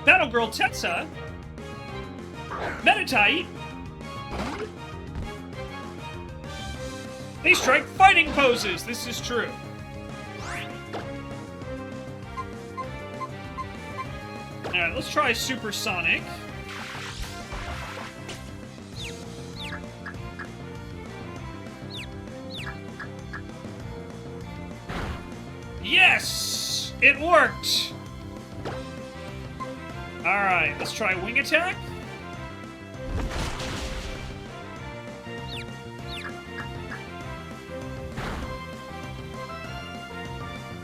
Battle Girl Tetsa. Meditite. They strike fighting poses. This is true. Alright, let's try Supersonic. Yes! It worked! Alright, let's try Wing Attack.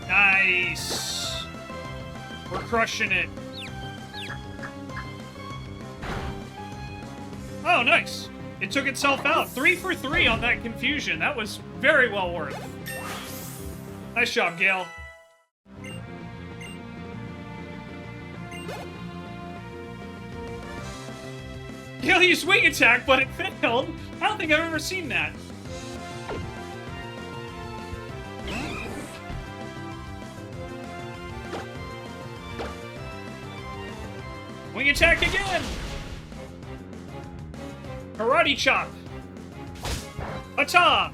Nice! We're crushing it. Oh, nice. It took itself out. 3 for 3 on that confusion. That was very well worth. Nice job, Gale. Gale used Wing Attack, but it failed. I don't think I've ever seen that. Wing Attack again! Karate Chop! Ata!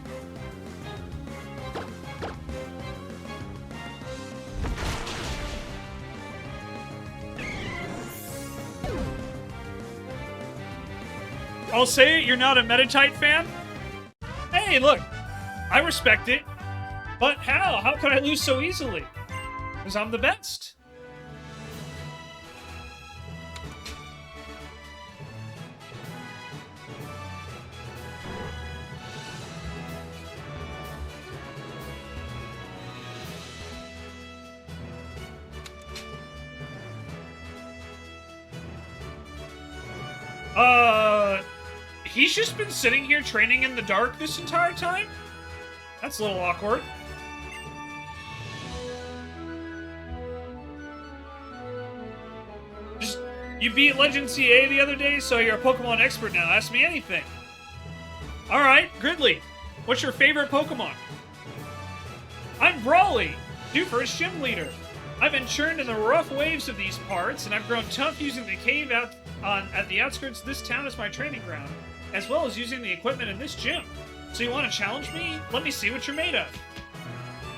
I'll say it, you're not a Meditite fan? Hey, look! I respect it. But how? How could I lose so easily? Because I'm the best. He's just been sitting here training in the dark this entire time? That's a little awkward. You beat Legend CA the other day, so you're a Pokemon expert now. Ask me anything. Alright, Gridley. What's your favorite Pokemon? I'm Brawly, due for a gym leader. I've been churned in the rough waves of these parts, and I've grown tough using the cave at the outskirts of this town as my training ground, as well as using the equipment in this gym. So you want to challenge me? Let me see what you're made of.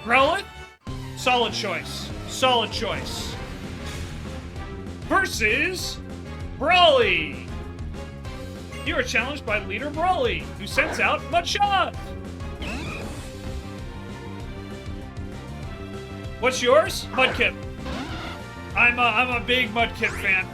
Growlithe? Solid choice. Solid choice. Versus Brawly. You are challenged by leader Brawly, who sends out Machop. What's yours? Mudkip. I'm a big Mudkip fan.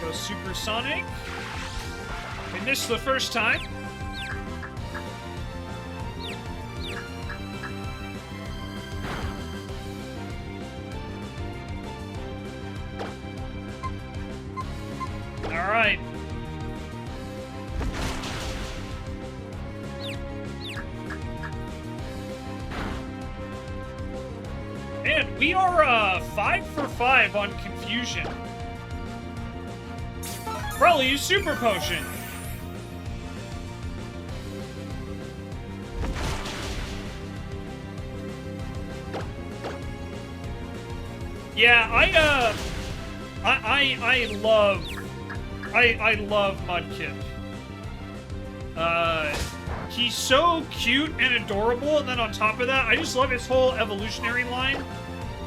Go Supersonic. We missed the first time. All right. And we are 5 for 5 on confusion. Probably use Super Potion. Yeah, I love Mudkip. He's so cute and adorable, and then on top of that, I just love his whole evolutionary line.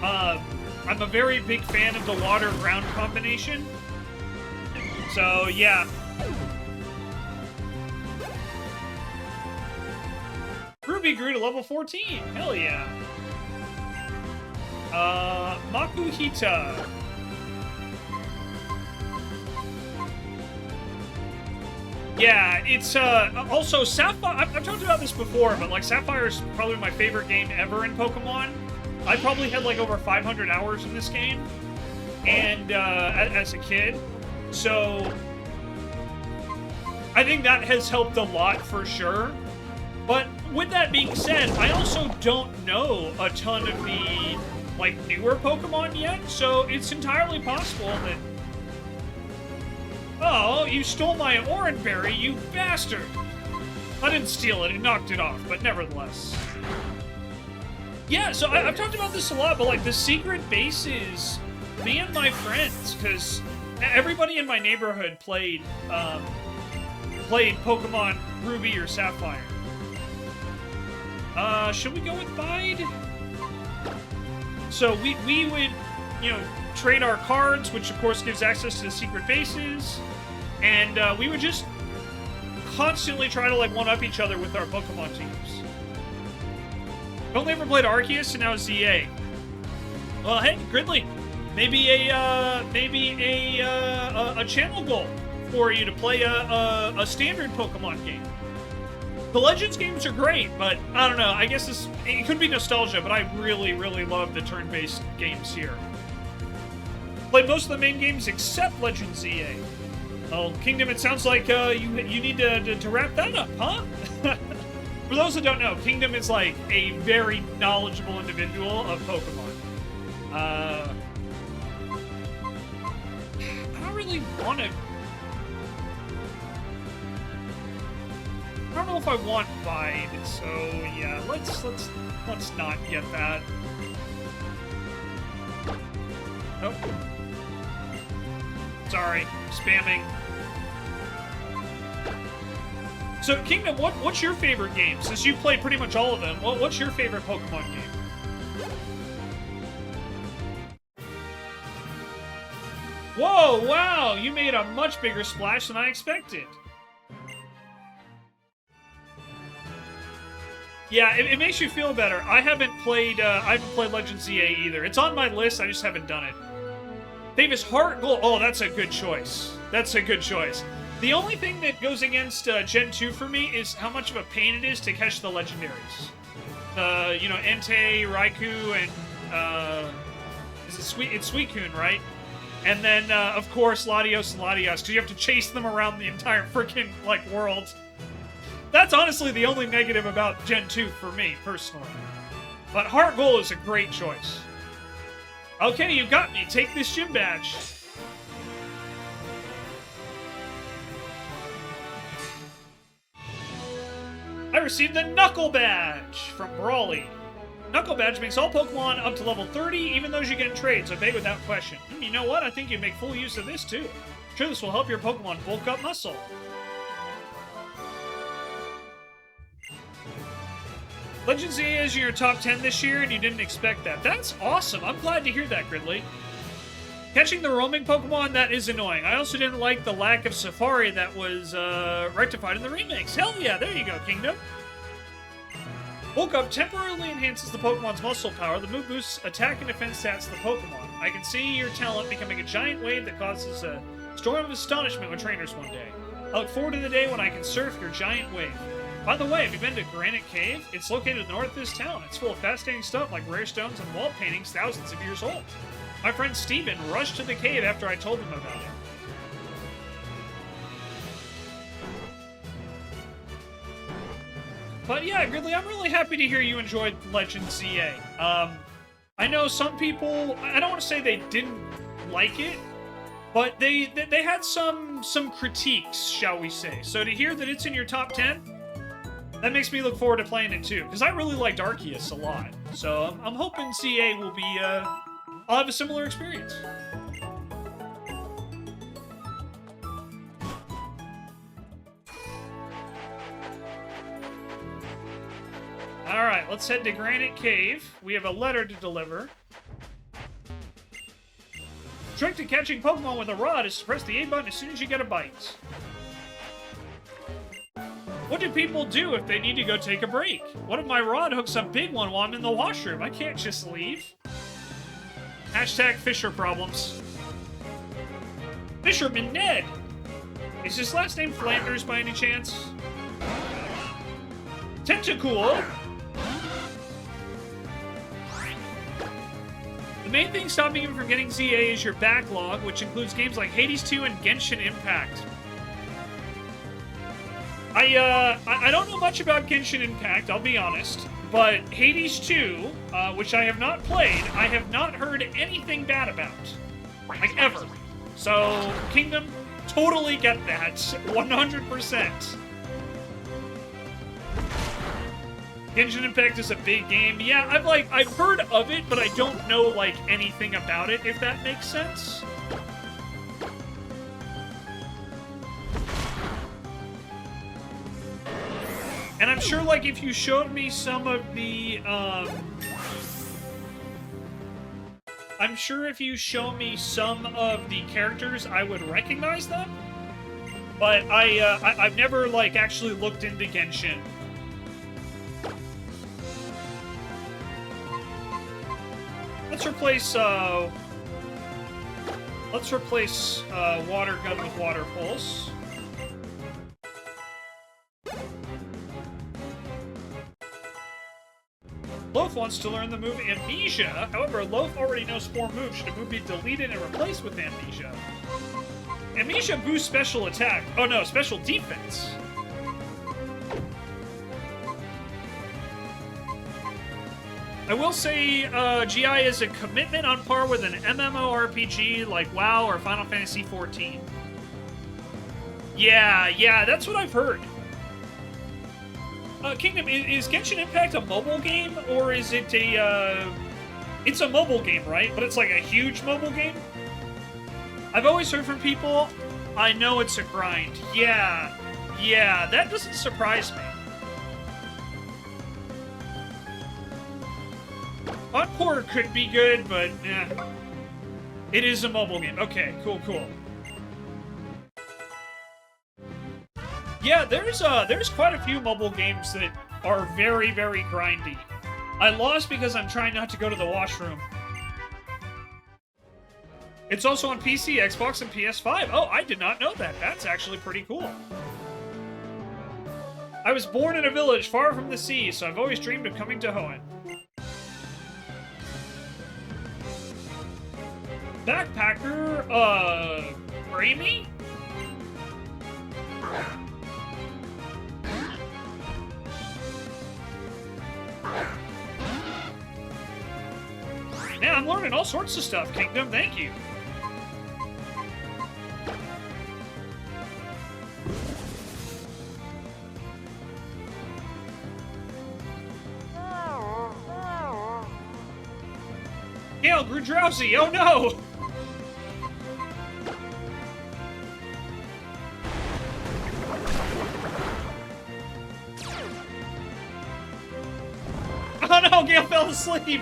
I'm a very big fan of the water-ground combination. So, yeah. Ruby grew to level 14. Hell yeah. Makuhita. Yeah, it's, also Sapphire, I've talked about this before, but, like, Sapphire is probably my favorite game ever in Pokemon. I probably had, like, over 500 hours in this game, and, as a kid, so I think that has helped a lot for sure. But with that being said, I also don't know a ton of the, like, newer Pokemon yet, so it's entirely possible that... Oh, you stole my Oran Berry, you bastard! I didn't steal it, I knocked it off, but nevertheless. Yeah, so I've talked about this a lot, but, like, the secret bases, me and my friends, because everybody in my neighborhood played Pokemon Ruby or Sapphire. Should we go with Bide? So we would, you know, trade our cards, which of course gives access to the secret bases, and we would just constantly try to, like, one-up each other with our Pokemon teams. I've only ever played Arceus and now ZA. Well, hey, Gridley, maybe a channel goal for you to play a standard Pokemon game. The Legends games are great, but I don't know. I guess it could be nostalgia, but I really, really love the turn-based games here. Played most of the main games except Legends ZA. Oh, Kingdom, it sounds like you need to wrap that up, huh? For those that don't know, Kingdom is like a very knowledgeable individual of Pokemon. I don't really want to... I don't know if I want Bide, so yeah, let's not get that. Nope. Sorry, spamming. So, Kingdom, what's your favorite game? Since you played pretty much all of them, what's your favorite Pokemon game? Whoa, wow, you made a much bigger splash than I expected. Yeah, it makes you feel better. I haven't played Legends ZA either. It's on my list, I just haven't done it. Davis Heart Gold. Oh, that's a good choice. That's a good choice. The only thing that goes against Gen 2 for me is how much of a pain it is to catch the legendaries. You know, Entei, Raikou, and it's Suicune, right? And then, of course, Latios and Latias, because you have to chase them around the entire freaking, like, world. That's honestly the only negative about Gen 2 for me, personally. But Heart Gold is a great choice. Okay, you got me. Take this gym badge. I received the Knuckle Badge from Brawly. Knuckle Badge makes all Pokemon up to level 30, even those you get in trades, obey without question. You know what? I think you'd make full use of this, too. I'm sure this will help your Pokemon bulk up muscle. Legends ZA is in your top 10 this year, and you didn't expect that. That's awesome. I'm glad to hear that, Gridley. Catching the roaming Pokemon, that is annoying. I also didn't like the lack of Safari that was rectified in the remakes. Hell yeah, there you go, Kingdom. Bulk Up temporarily enhances the Pokemon's muscle power. The move boosts attack and defense stats of the Pokemon. I can see your talent becoming a giant wave that causes a storm of astonishment with trainers one day. I look forward to the day when I can surf your giant wave. By the way, have you been to Granite Cave? It's located north of this town. It's full of fascinating stuff like rare stones and wall paintings thousands of years old. My friend Steven rushed to the cave after I told him about it. But yeah, Gridley, I'm really happy to hear you enjoyed Legends ZA. I know some people, I don't want to say they didn't like it, but they had some critiques, shall we say. So to hear that it's in your top 10, that makes me look forward to playing it too, because I really liked Arceus a lot. So I'm hoping CA will be, I'll have a similar experience. Alright, let's head to Granite Cave. We have a letter to deliver. Trick to catching Pokemon with a rod is to press the A button as soon as you get a bite. What do people do if they need to go take a break? What if my rod hooks a big one while I'm in the washroom? I can't just leave. Hashtag Fisher problems. Fisherman Ned! Is his last name Flanders by any chance? Tentacool! The main thing stopping you from getting ZA is your backlog, which includes games like Hades 2 and Genshin Impact. I don't know much about Genshin Impact, I'll be honest, but Hades 2, which I have not played, I have not heard anything bad about. Like, ever. So, Kingdom, totally get that. 100%. Genshin Impact is a big game. Yeah, I've heard of it, but I don't know, like, anything about it, if that makes sense. And I'm sure, like, if you showed me some of the, I'm sure if you show me some of the characters, I would recognize them. But I've never, like, actually looked into Genshin. Let's replace Water Gun with Water Pulse. Loaf wants to learn the move Amnesia. However, Loaf already knows 4 moves. Should a move be deleted and replaced with Amnesia? Amnesia boosts special attack. Oh no, special defense. I will say GI is a commitment on par with an MMORPG like WoW or Final Fantasy XIV. Yeah, that's what I've heard. Kingdom, is Genshin Impact a mobile game, or is it a, It's a mobile game, right? But it's like a huge mobile game? I've always heard from people, I know it's a grind. Yeah, that doesn't surprise me. Encore could be good, but, it is a mobile game. Okay, cool. Yeah, there's quite a few mobile games that are very, very grindy. I lost because I'm trying not to go to the washroom. It's also on PC, Xbox, and PS5. Oh, I did not know that. That's actually pretty cool. I was born in a village far from the sea, so I've always dreamed of coming to Hoenn. Backpacker, Amy? Man, I'm learning all sorts of stuff, Kingdom. Thank you. Gale grew drowsy. Oh no! Oh no, Gale fell asleep!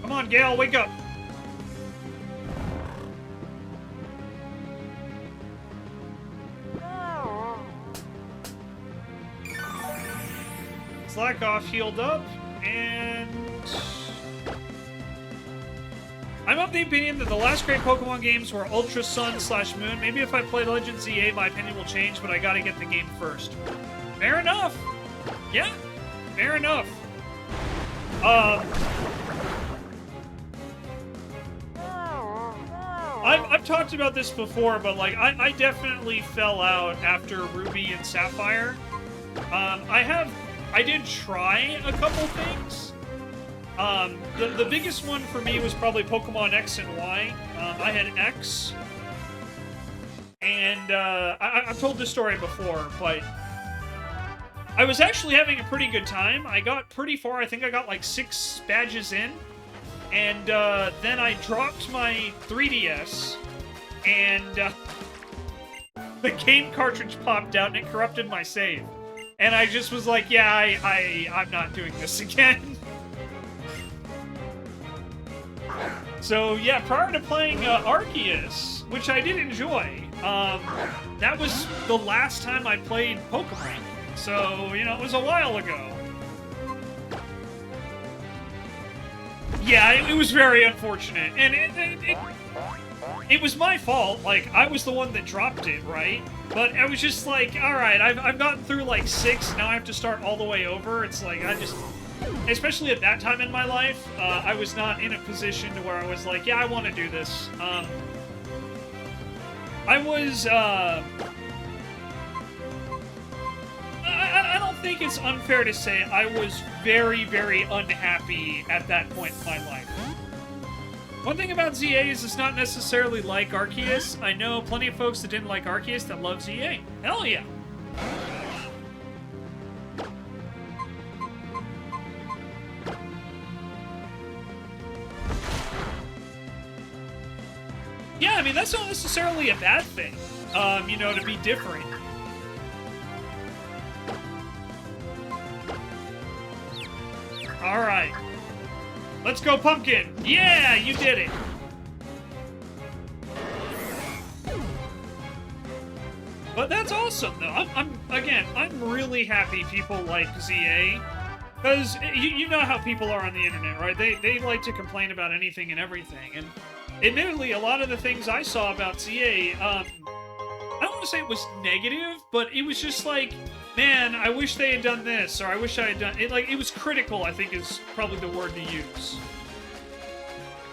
Come on, Gale, wake up! Slack off, healed up, and... I'm of the opinion that the last great Pokemon games were Ultra Sun / Moon. Maybe if I play Legend ZA, my opinion will change, but I gotta get the game first. Fair enough. Yeah, fair enough. I've talked about this before, but like I definitely fell out after Ruby and Sapphire. I did try a couple things. The biggest one for me was probably Pokemon X and Y. I had X, and I've told this story before, but I was actually having a pretty good time. I got pretty far. I think I got like 6 badges in, and then I dropped my 3DS, and the game cartridge popped out and it corrupted my save. And I just was like, yeah, I'm not doing this again. So, yeah, prior to playing Arceus, which I did enjoy, that was the last time I played Pokemon. So, you know, it was a while ago. Yeah, it was very unfortunate, and it was my fault. Like, I was the one that dropped it, right? But I was just like, all right, I've gotten through like 6. Now I have to start all the way over. It's like especially at that time in my life, I was not in a position to where I was like, yeah, I want to do this. I was. I don't think it's unfair to say I was very, very unhappy at that point in my life. One thing about ZA is it's not necessarily like Arceus. I know plenty of folks that didn't like Arceus that love ZA. Hell yeah. Yeah, I mean, that's not necessarily a bad thing, you know, to be different. All right. Let's go, Pumpkin. Yeah, you did it. But that's awesome, though. I'm really happy people like ZA. Because you know how people are on the internet, right? They like to complain about anything and everything. And admittedly, a lot of the things I saw about ZA, I don't want to say it was negative, but it was just like, man, I wish they had done this, or I wish I had done it. Like, it was critical, I think is probably the word to use.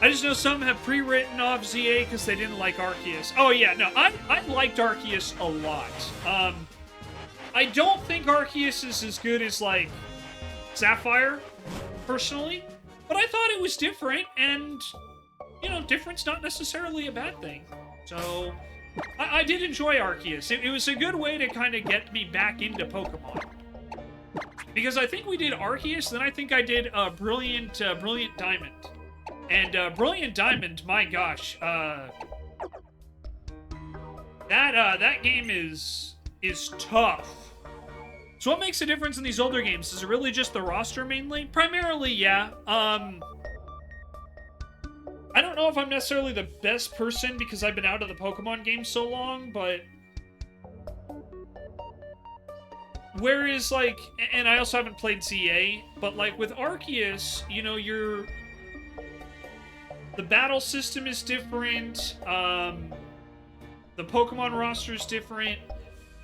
I just know some have pre-written off ZA because they didn't like Arceus. Oh yeah, no, I liked Arceus a lot. I don't think Arceus is as good as, like, Sapphire, personally, but I thought it was different, and, you know, different's not necessarily a bad thing. So, I did enjoy Arceus. It was a good way to kind of get me back into Pokemon. Because I think we did Arceus, then I think I did Brilliant Diamond. And Brilliant Diamond, my gosh, that game is tough. So what makes a difference in these older games? Is it really just the roster mainly? Primarily, yeah. I don't know if I'm necessarily the best person because I've been out of the Pokemon game so long, but whereas, like, and I also haven't played ZA, but, like, with Arceus, you know, the battle system is different, the Pokemon roster is different,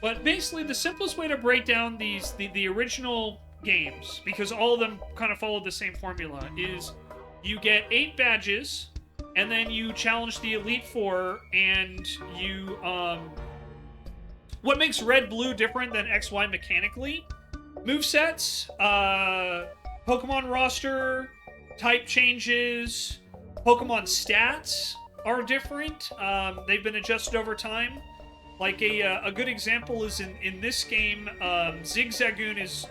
but basically the simplest way to break down the original games, because all of them kind of follow the same formula, is you get 8 badges, and then you challenge the Elite Four, and you, what makes Red Blue different than XY mechanically? Movesets, Pokemon roster, type changes, Pokemon stats are different. They've been adjusted over time. Like, a good example is in this game, Zigzagoon is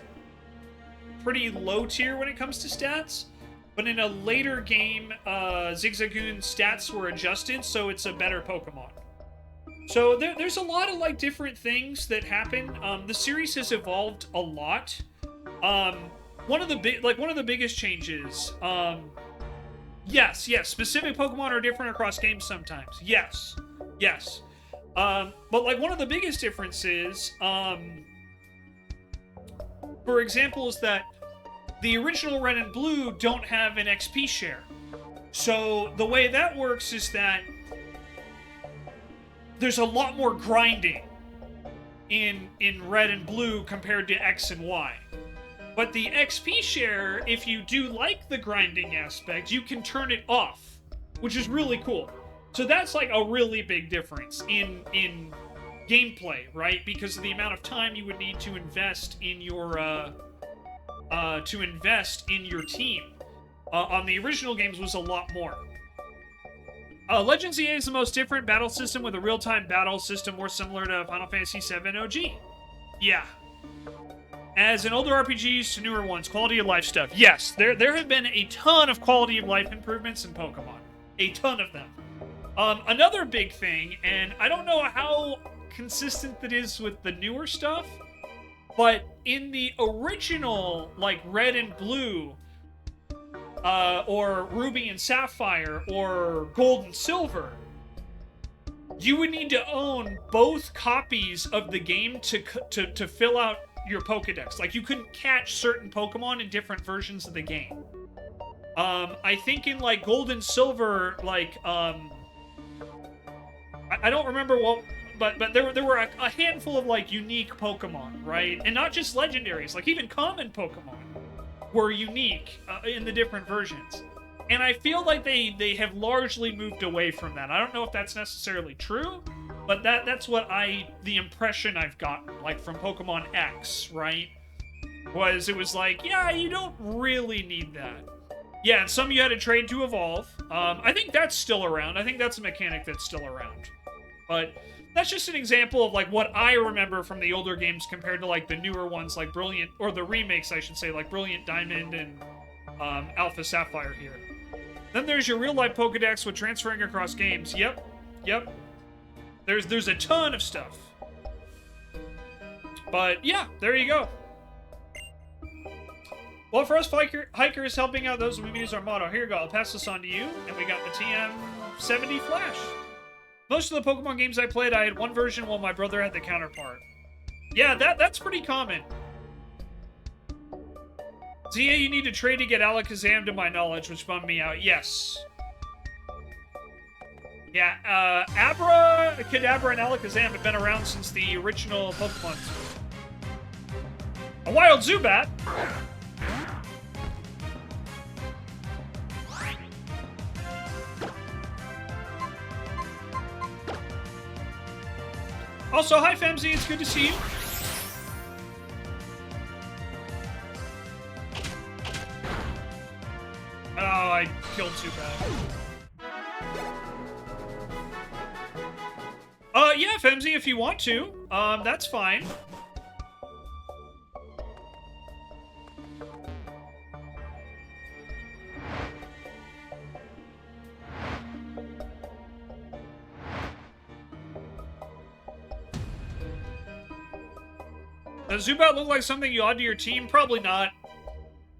pretty low tier when it comes to stats. But in a later game, Zigzagoon's stats were adjusted, so it's a better Pokemon. So there's a lot of, like, different things that happen. The series has evolved a lot. One of the biggest changes. Yes, specific Pokemon are different across games sometimes. Yes. But, like, one of the biggest differences, for example, is that the original Red and Blue don't have an XP share. So the way that works is that there's a lot more grinding in Red and Blue compared to X and Y. But the XP share, if you do like the grinding aspect, you can turn it off, which is really cool. So that's, like, a really big difference in gameplay, right? Because of the amount of time you would need to invest in your team. On the original games was a lot more. Legends EA is the most different battle system with a real-time battle system more similar to Final Fantasy VII OG. Yeah. As in older RPGs to newer ones, quality of life stuff. Yes, there have been a ton of quality of life improvements in Pokemon. A ton of them. Another big thing, and I don't know how consistent that is with the newer stuff, but in the original, like, Red and Blue, or Ruby and Sapphire, or Gold and Silver, you would need to own both copies of the game to fill out your Pokedex. Like, you couldn't catch certain Pokemon in different versions of the game. I think in, like, Gold and Silver, like, I don't remember what, but there were a handful of, like, unique Pokemon, right? And not just legendaries, like, even common Pokemon were unique in the different versions. And I feel like they have largely moved away from that. I don't know if that's necessarily true, but that's what the impression I've gotten, like, from Pokemon X, right? It was like, yeah, you don't really need that. Yeah, and some you had to trade to evolve. I think that's still around. I think that's a mechanic that's still around. But that's just an example of, like, what I remember from the older games compared to, like, the newer ones, like Brilliant, or the remakes, I should say, like Brilliant Diamond and Alpha Sapphire here. Then there's your real-life Pokedex with transferring across games. Yep. There's a ton of stuff. But, yeah, there you go. Well, for us hikers, helping out those we use our motto. Here you go. I'll pass this on to you. And we got the TM70 Flash. Most of the Pokemon games I played, I had one version while my brother had the counterpart. Yeah, that's pretty common. Zia, you need to trade to get Alakazam to my knowledge, which bummed me out. Yes. Yeah, Abra, Kadabra, and Alakazam have been around since the original Pokemon. A wild Zubat! Also, hi Femzy, it's good to see you. Oh, I killed Zubat. Yeah, Femzy, if you want to. That's fine. Does Zubat look like something you add to your team? Probably not.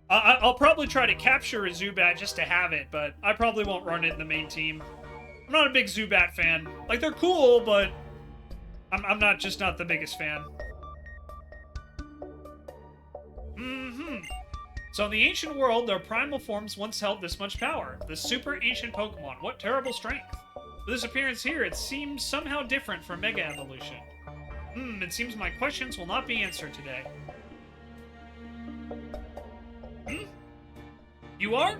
I'll probably try to capture a Zubat just to have it, but I probably won't run it in the main team. I'm not a big Zubat fan. Like, they're cool, but I'm just not the biggest fan. So in the ancient world, their primal forms once held this much power. The super ancient Pokemon. What terrible strength. With this appearance here, it seems somehow different from Mega Evolution. It seems my questions will not be answered today. You are?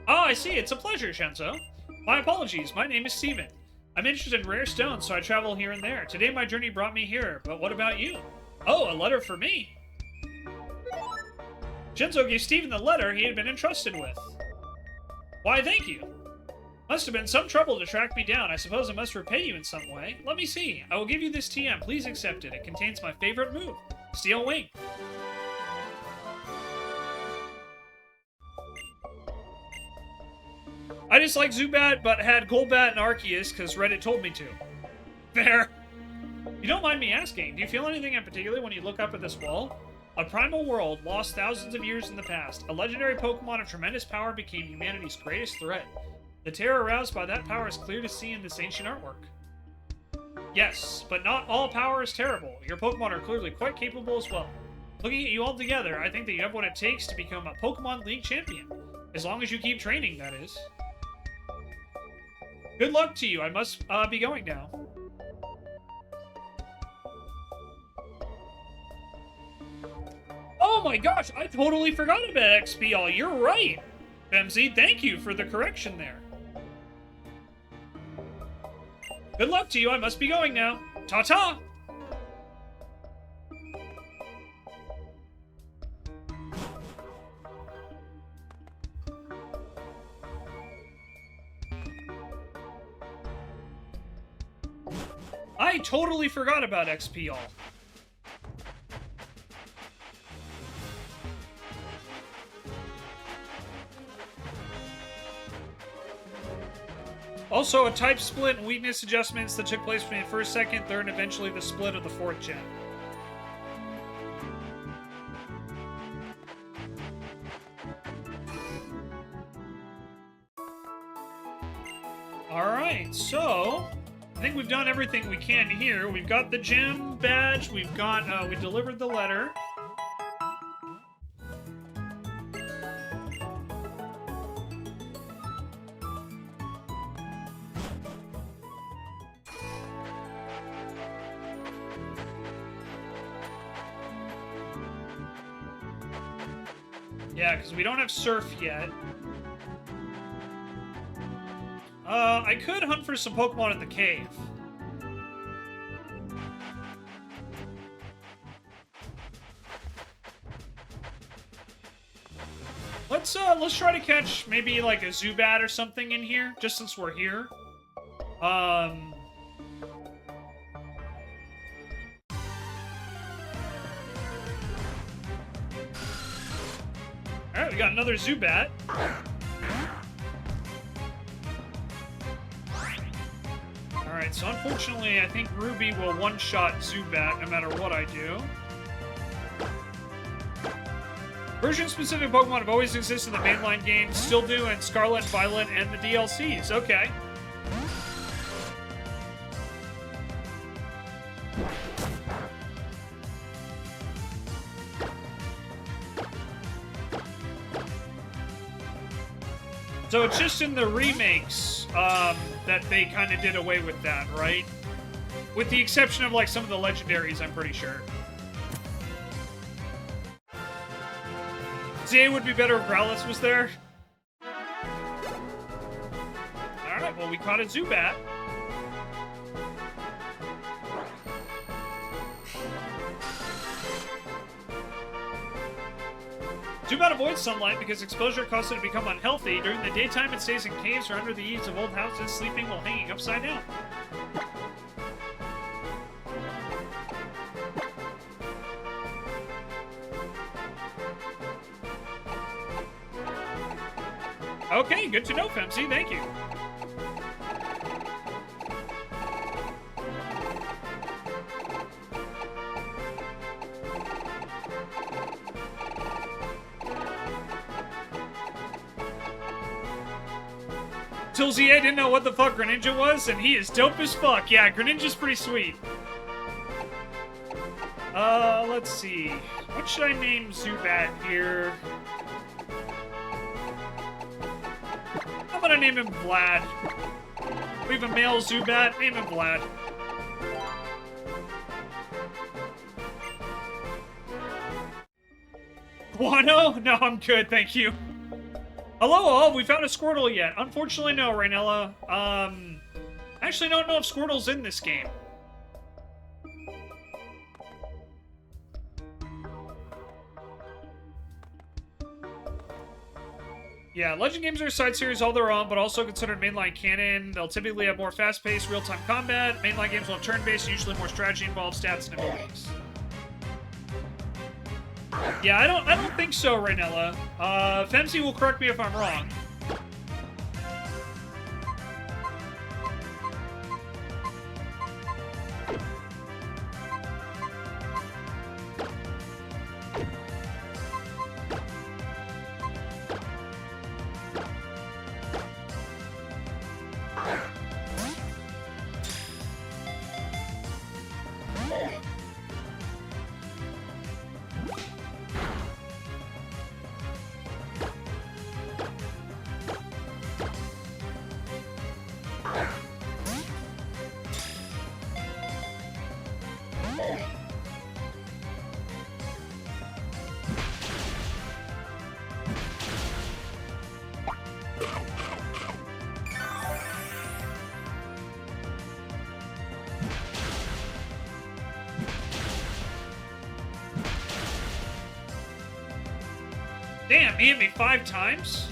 Oh, I see. It's a pleasure, Shenzo. My apologies. My name is Steven. I'm interested in rare stones, so I travel here and there. Today my journey brought me here, but what about you? Oh, a letter for me. Shenzo gave Steven the letter he had been entrusted with. Why, thank you. Must have been some trouble to track me down. I suppose I must repay you in some way. Let me see. I will give you this TM. Please accept it. It contains my favorite move, Steel Wing. I dislike Zubat, but had Golbat and Arceus because Reddit told me to. Fair. You don't mind me asking, do you feel anything in particular when you look up at this wall? A primal world lost thousands of years in the past. A legendary Pokemon of tremendous power became humanity's greatest threat. The terror aroused by that power is clear to see in this ancient artwork. Yes, but not all power is terrible. Your Pokemon are clearly quite capable as well. Looking at you all together, I think that you have what it takes to become a Pokemon League champion. As long as you keep training, that is. Good luck to you. I must be going now. Oh my gosh, I totally forgot about XPL. You're right. Femzy, thank you for the correction there. Good luck to you. I must be going now. Ta-ta! I totally forgot about XPL. Also, a type split and weakness adjustments that took place between the first, second, third, and eventually the split of the fourth gen. Alright, so I think we've done everything we can here. We've got the gem badge, we've got, we delivered the letter. Yeah, because we don't have Surf yet. I could hunt for some Pokemon in the cave. Let's try to catch maybe like a Zubat or something in here, just since we're here. Alright, we got another Zubat. Alright, so unfortunately, I think Ruby will one-shot Zubat no matter what I do. Version-specific Pokemon have always existed in the mainline games, still do in Scarlet and Violet and the DLCs. Okay. So it's just in the remakes that they kind of did away with that, right? With the exception of, like, some of the legendaries, I'm pretty sure. ZA would be better if Growlithe was there. Alright, well, we caught a Zubat. Zubat avoids sunlight because exposure causes it to become unhealthy. During the daytime, it stays in caves or under the eaves of old houses, sleeping while hanging upside down. Okay, good to know, Femsy. Thank you. Till ZA didn't know what the fuck Greninja was, and he is dope as fuck. Yeah, Greninja's pretty sweet. Let's see. What should I name Zubat here? I'm gonna name him Vlad. We have a male Zubat. Name him Vlad. Guano? No, I'm good, thank you. Hello all, we found a Squirtle yet. Unfortunately, no, Rainella. I actually don't know if Squirtle's in this game. Yeah, Legend games are a side series all their own, but also considered mainline canon. They'll typically have more fast-paced, real-time combat. Mainline games will have turn-based, usually more strategy-involved stats and abilities. Yeah, I don't think so, Rainella. Femsy will correct me if I'm wrong. Damn, he hit me 5 times?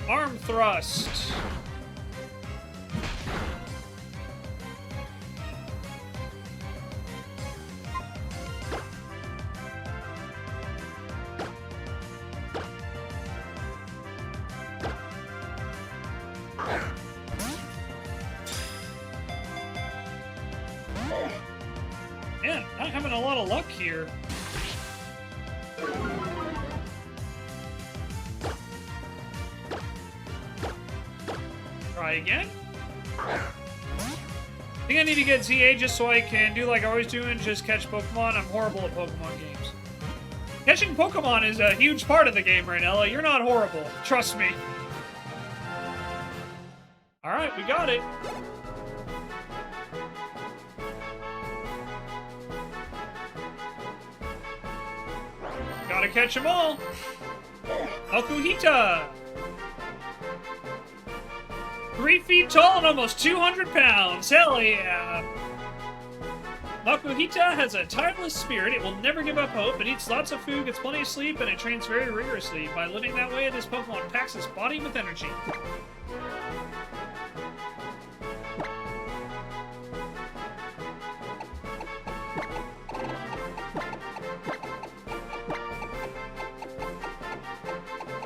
Arm thrust. Man, not having a lot of luck here. Try again. I think I need to get ZA just so I can do like I always do and just catch Pokemon. I'm horrible at Pokemon games. Catching Pokemon is a huge part of the game, Rainella. You're not horrible. Trust me. Alright, we got it. Gotta catch them all. Okuhita! 3 feet tall and almost 200 pounds. Hell yeah! Makuhita has a tireless spirit. It will never give up hope. It eats lots of food, gets plenty of sleep, and it trains very rigorously. By living that way, this Pokemon packs its body with energy.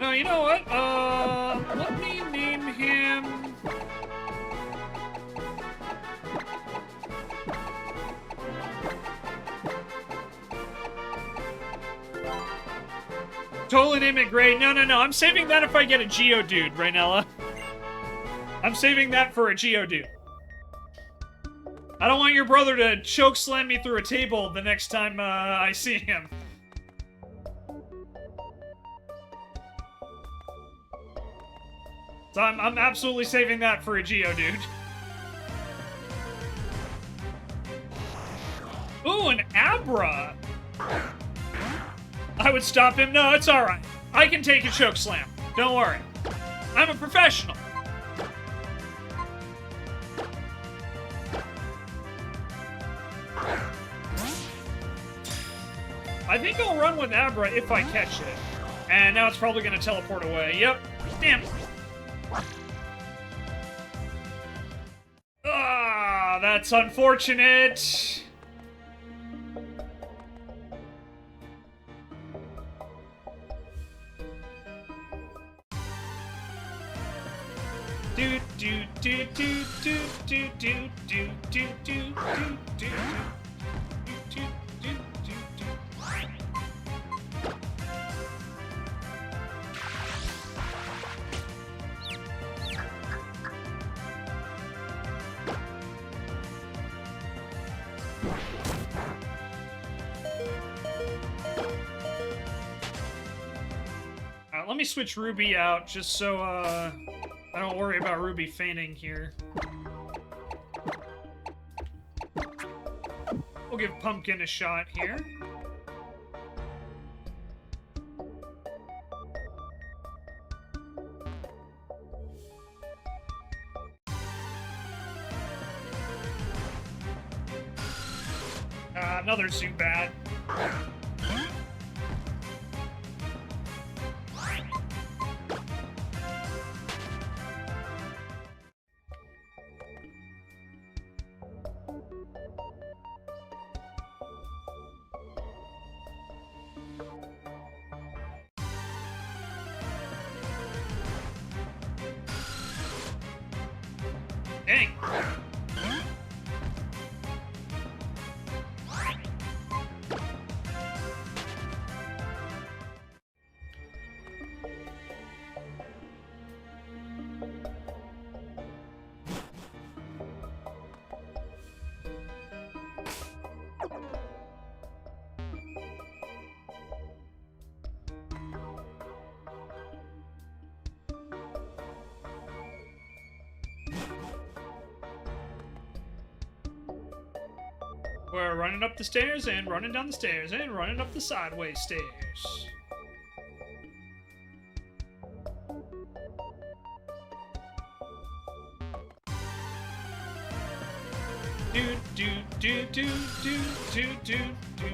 No, you know what? Let me name him... Totally name it great. No. I'm saving that if I get a Geodude, Raynella. I'm saving that for a Geodude. I don't want your brother to choke slam me through a table the next time I see him. So I'm absolutely saving that for a Geodude. Ooh, an Abra! I would stop him. No, it's alright. I can take a choke slam. Don't worry. I'm a professional. I think I'll run with Abra if I catch it. And now it's probably going to teleport away. Yep. Damn. Ah, that's unfortunate. Do do do do do do do do do do do do. Let me switch Ruby out just so I don't worry about Ruby fainting here. We'll give Pumpkin a shot here. Another Zubat. Dang. We're running up the stairs and running down the stairs and running up the sideways stairs. Do do do do do do do do.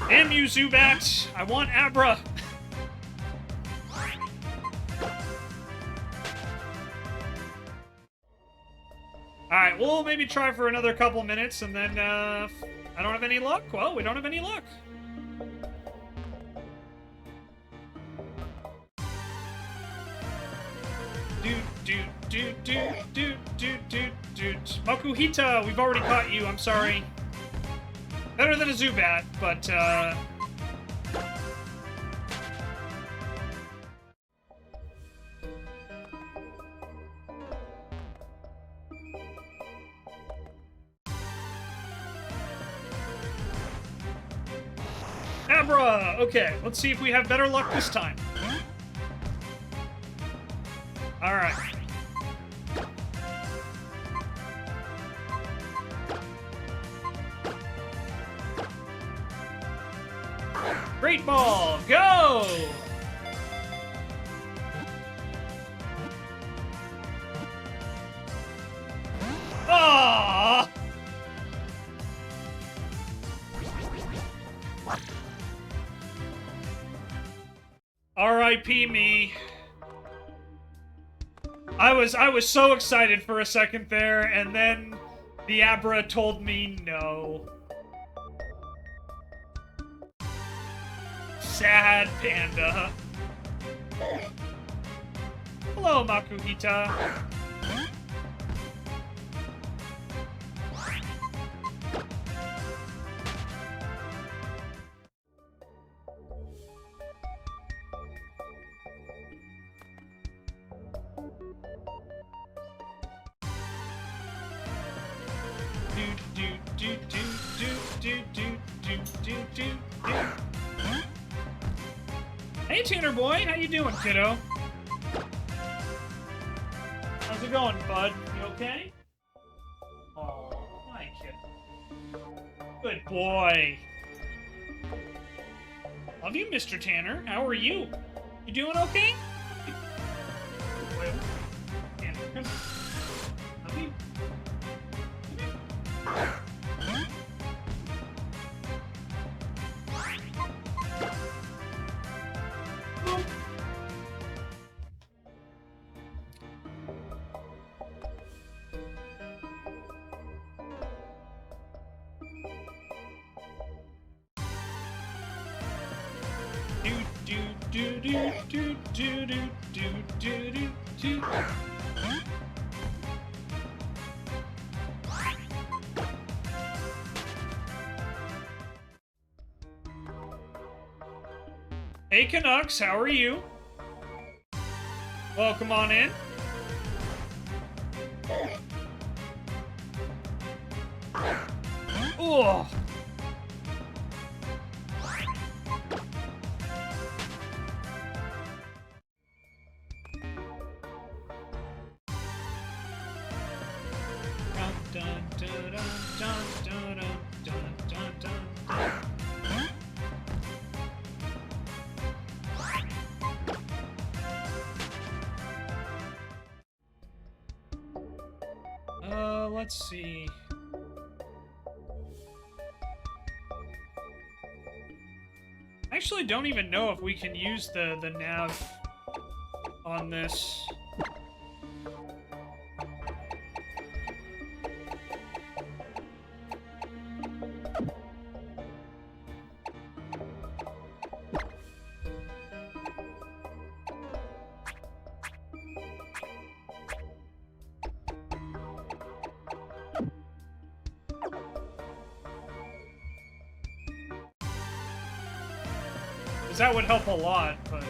Damn you, Zubat! I want Abra. Alright, we'll maybe try for another couple minutes, and then, I don't have any luck. Well, we don't have any luck. Do, do, do, do, do, do, do, do. Makuhita, we've already caught you, I'm sorry. Better than a Zubat, but, Abra! Okay, let's see if we have better luck this time. Alright. Great ball, go! Ah! R.I.P. me. I was so excited for a second there, and then the Abra told me no. Sad panda. Hello, Makuhita. Hey, Tuner boy, how you doing, kiddo? How's it going, bud? You okay? Oh, my kid. Good boy. Love you, Mr. Tanner. How are you? You doing okay? Well, Tanner, come here. Love you. Hey Canucks, how are you? Welcome on in. Oh. Let's see. I actually don't even know if we can use the nav on this. That would help a lot, but...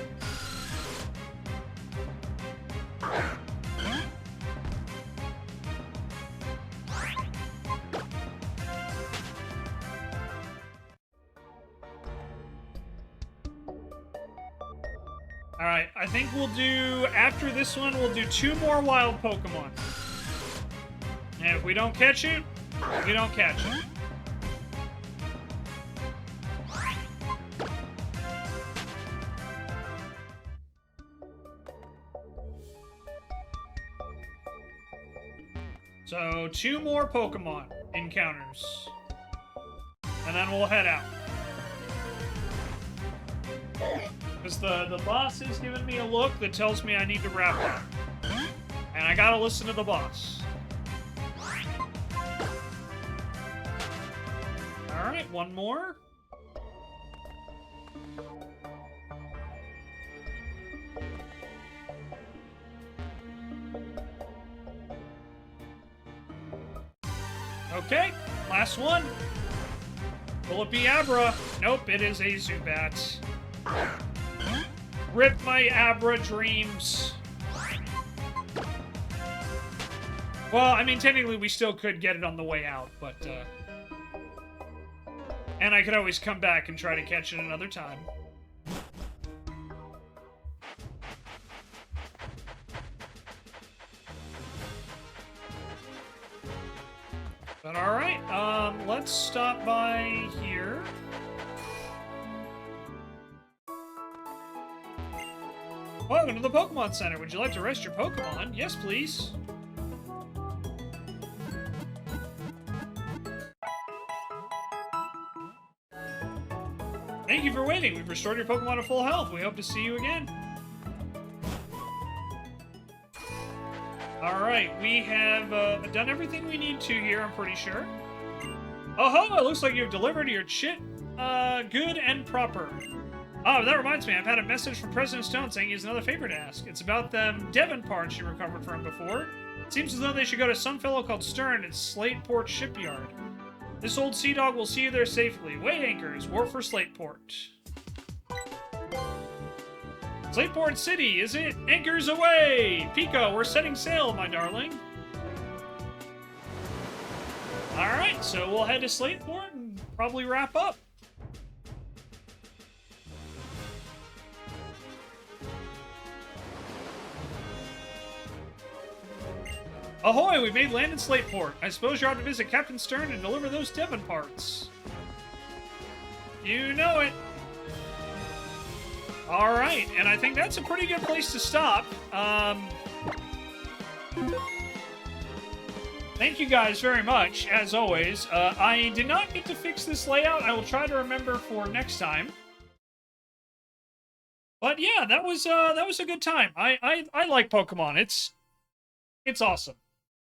Alright, I think we'll do... After this one, we'll do 2 more wild Pokemon. And if we don't catch it, we don't catch it. So, 2 more Pokemon encounters. And then we'll head out. Because the boss is giving me a look that tells me I need to wrap up. And I gotta listen to the boss. Alright, 1 more. Okay, last one. Will it be Abra? Nope, it is a Zubat. Rip my Abra dreams. Well, I mean, technically we still could get it on the way out, but, and I could always come back and try to catch it another time. But alright, let's stop by here. Welcome to the Pokemon Center. Would you like to rest your Pokemon? Yes, please. Thank you for waiting. We've restored your Pokemon to full health. We hope to see you again. Alright, we have done everything we need to here, I'm pretty sure. Oh-ho! It looks like you've delivered your chit good and proper. Oh, that reminds me, I've had a message from President Stone saying he has another favor to ask. It's about them Devon parts you recovered from before. It seems as though they should go to some fellow called Stern at Slateport Shipyard. This old sea dog will see you there safely. Weigh anchors, wharf for Slateport. Slateport City, is it? Anchors away! Pico, we're setting sail, my darling. Alright, so we'll head to Slateport and probably wrap up. Ahoy, we made land in Slateport. I suppose you're out to visit Captain Stern and deliver those Devon parts. You know it. Alright, and I think that's a pretty good place to stop. Thank you guys very much, as always. I did not get to fix this layout. I will try to remember for next time. But yeah, that was a good time. I like Pokemon. It's awesome.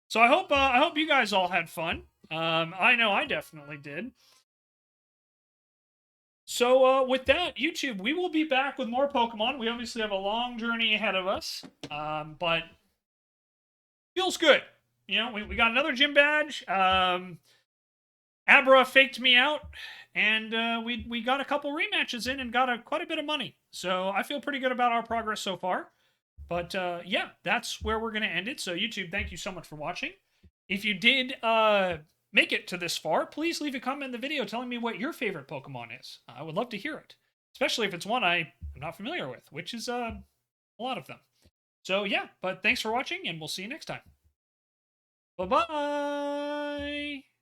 So I hope you guys all had fun. I know I definitely did. So with that, YouTube, we will be back with more Pokemon. We obviously have a long journey ahead of us, but feels good. You know, we got another gym badge. Abra faked me out, and we got a couple rematches in and got quite a bit of money. So I feel pretty good about our progress so far. But yeah, that's where we're going to end it. So YouTube, thank you so much for watching. If you did make it to this far, please leave a comment in the video telling me what your favorite Pokemon is. I would love to hear it, especially if it's one I am not familiar with, which is a lot of them. So yeah, but thanks for watching, and we'll see you next time. Bye-bye!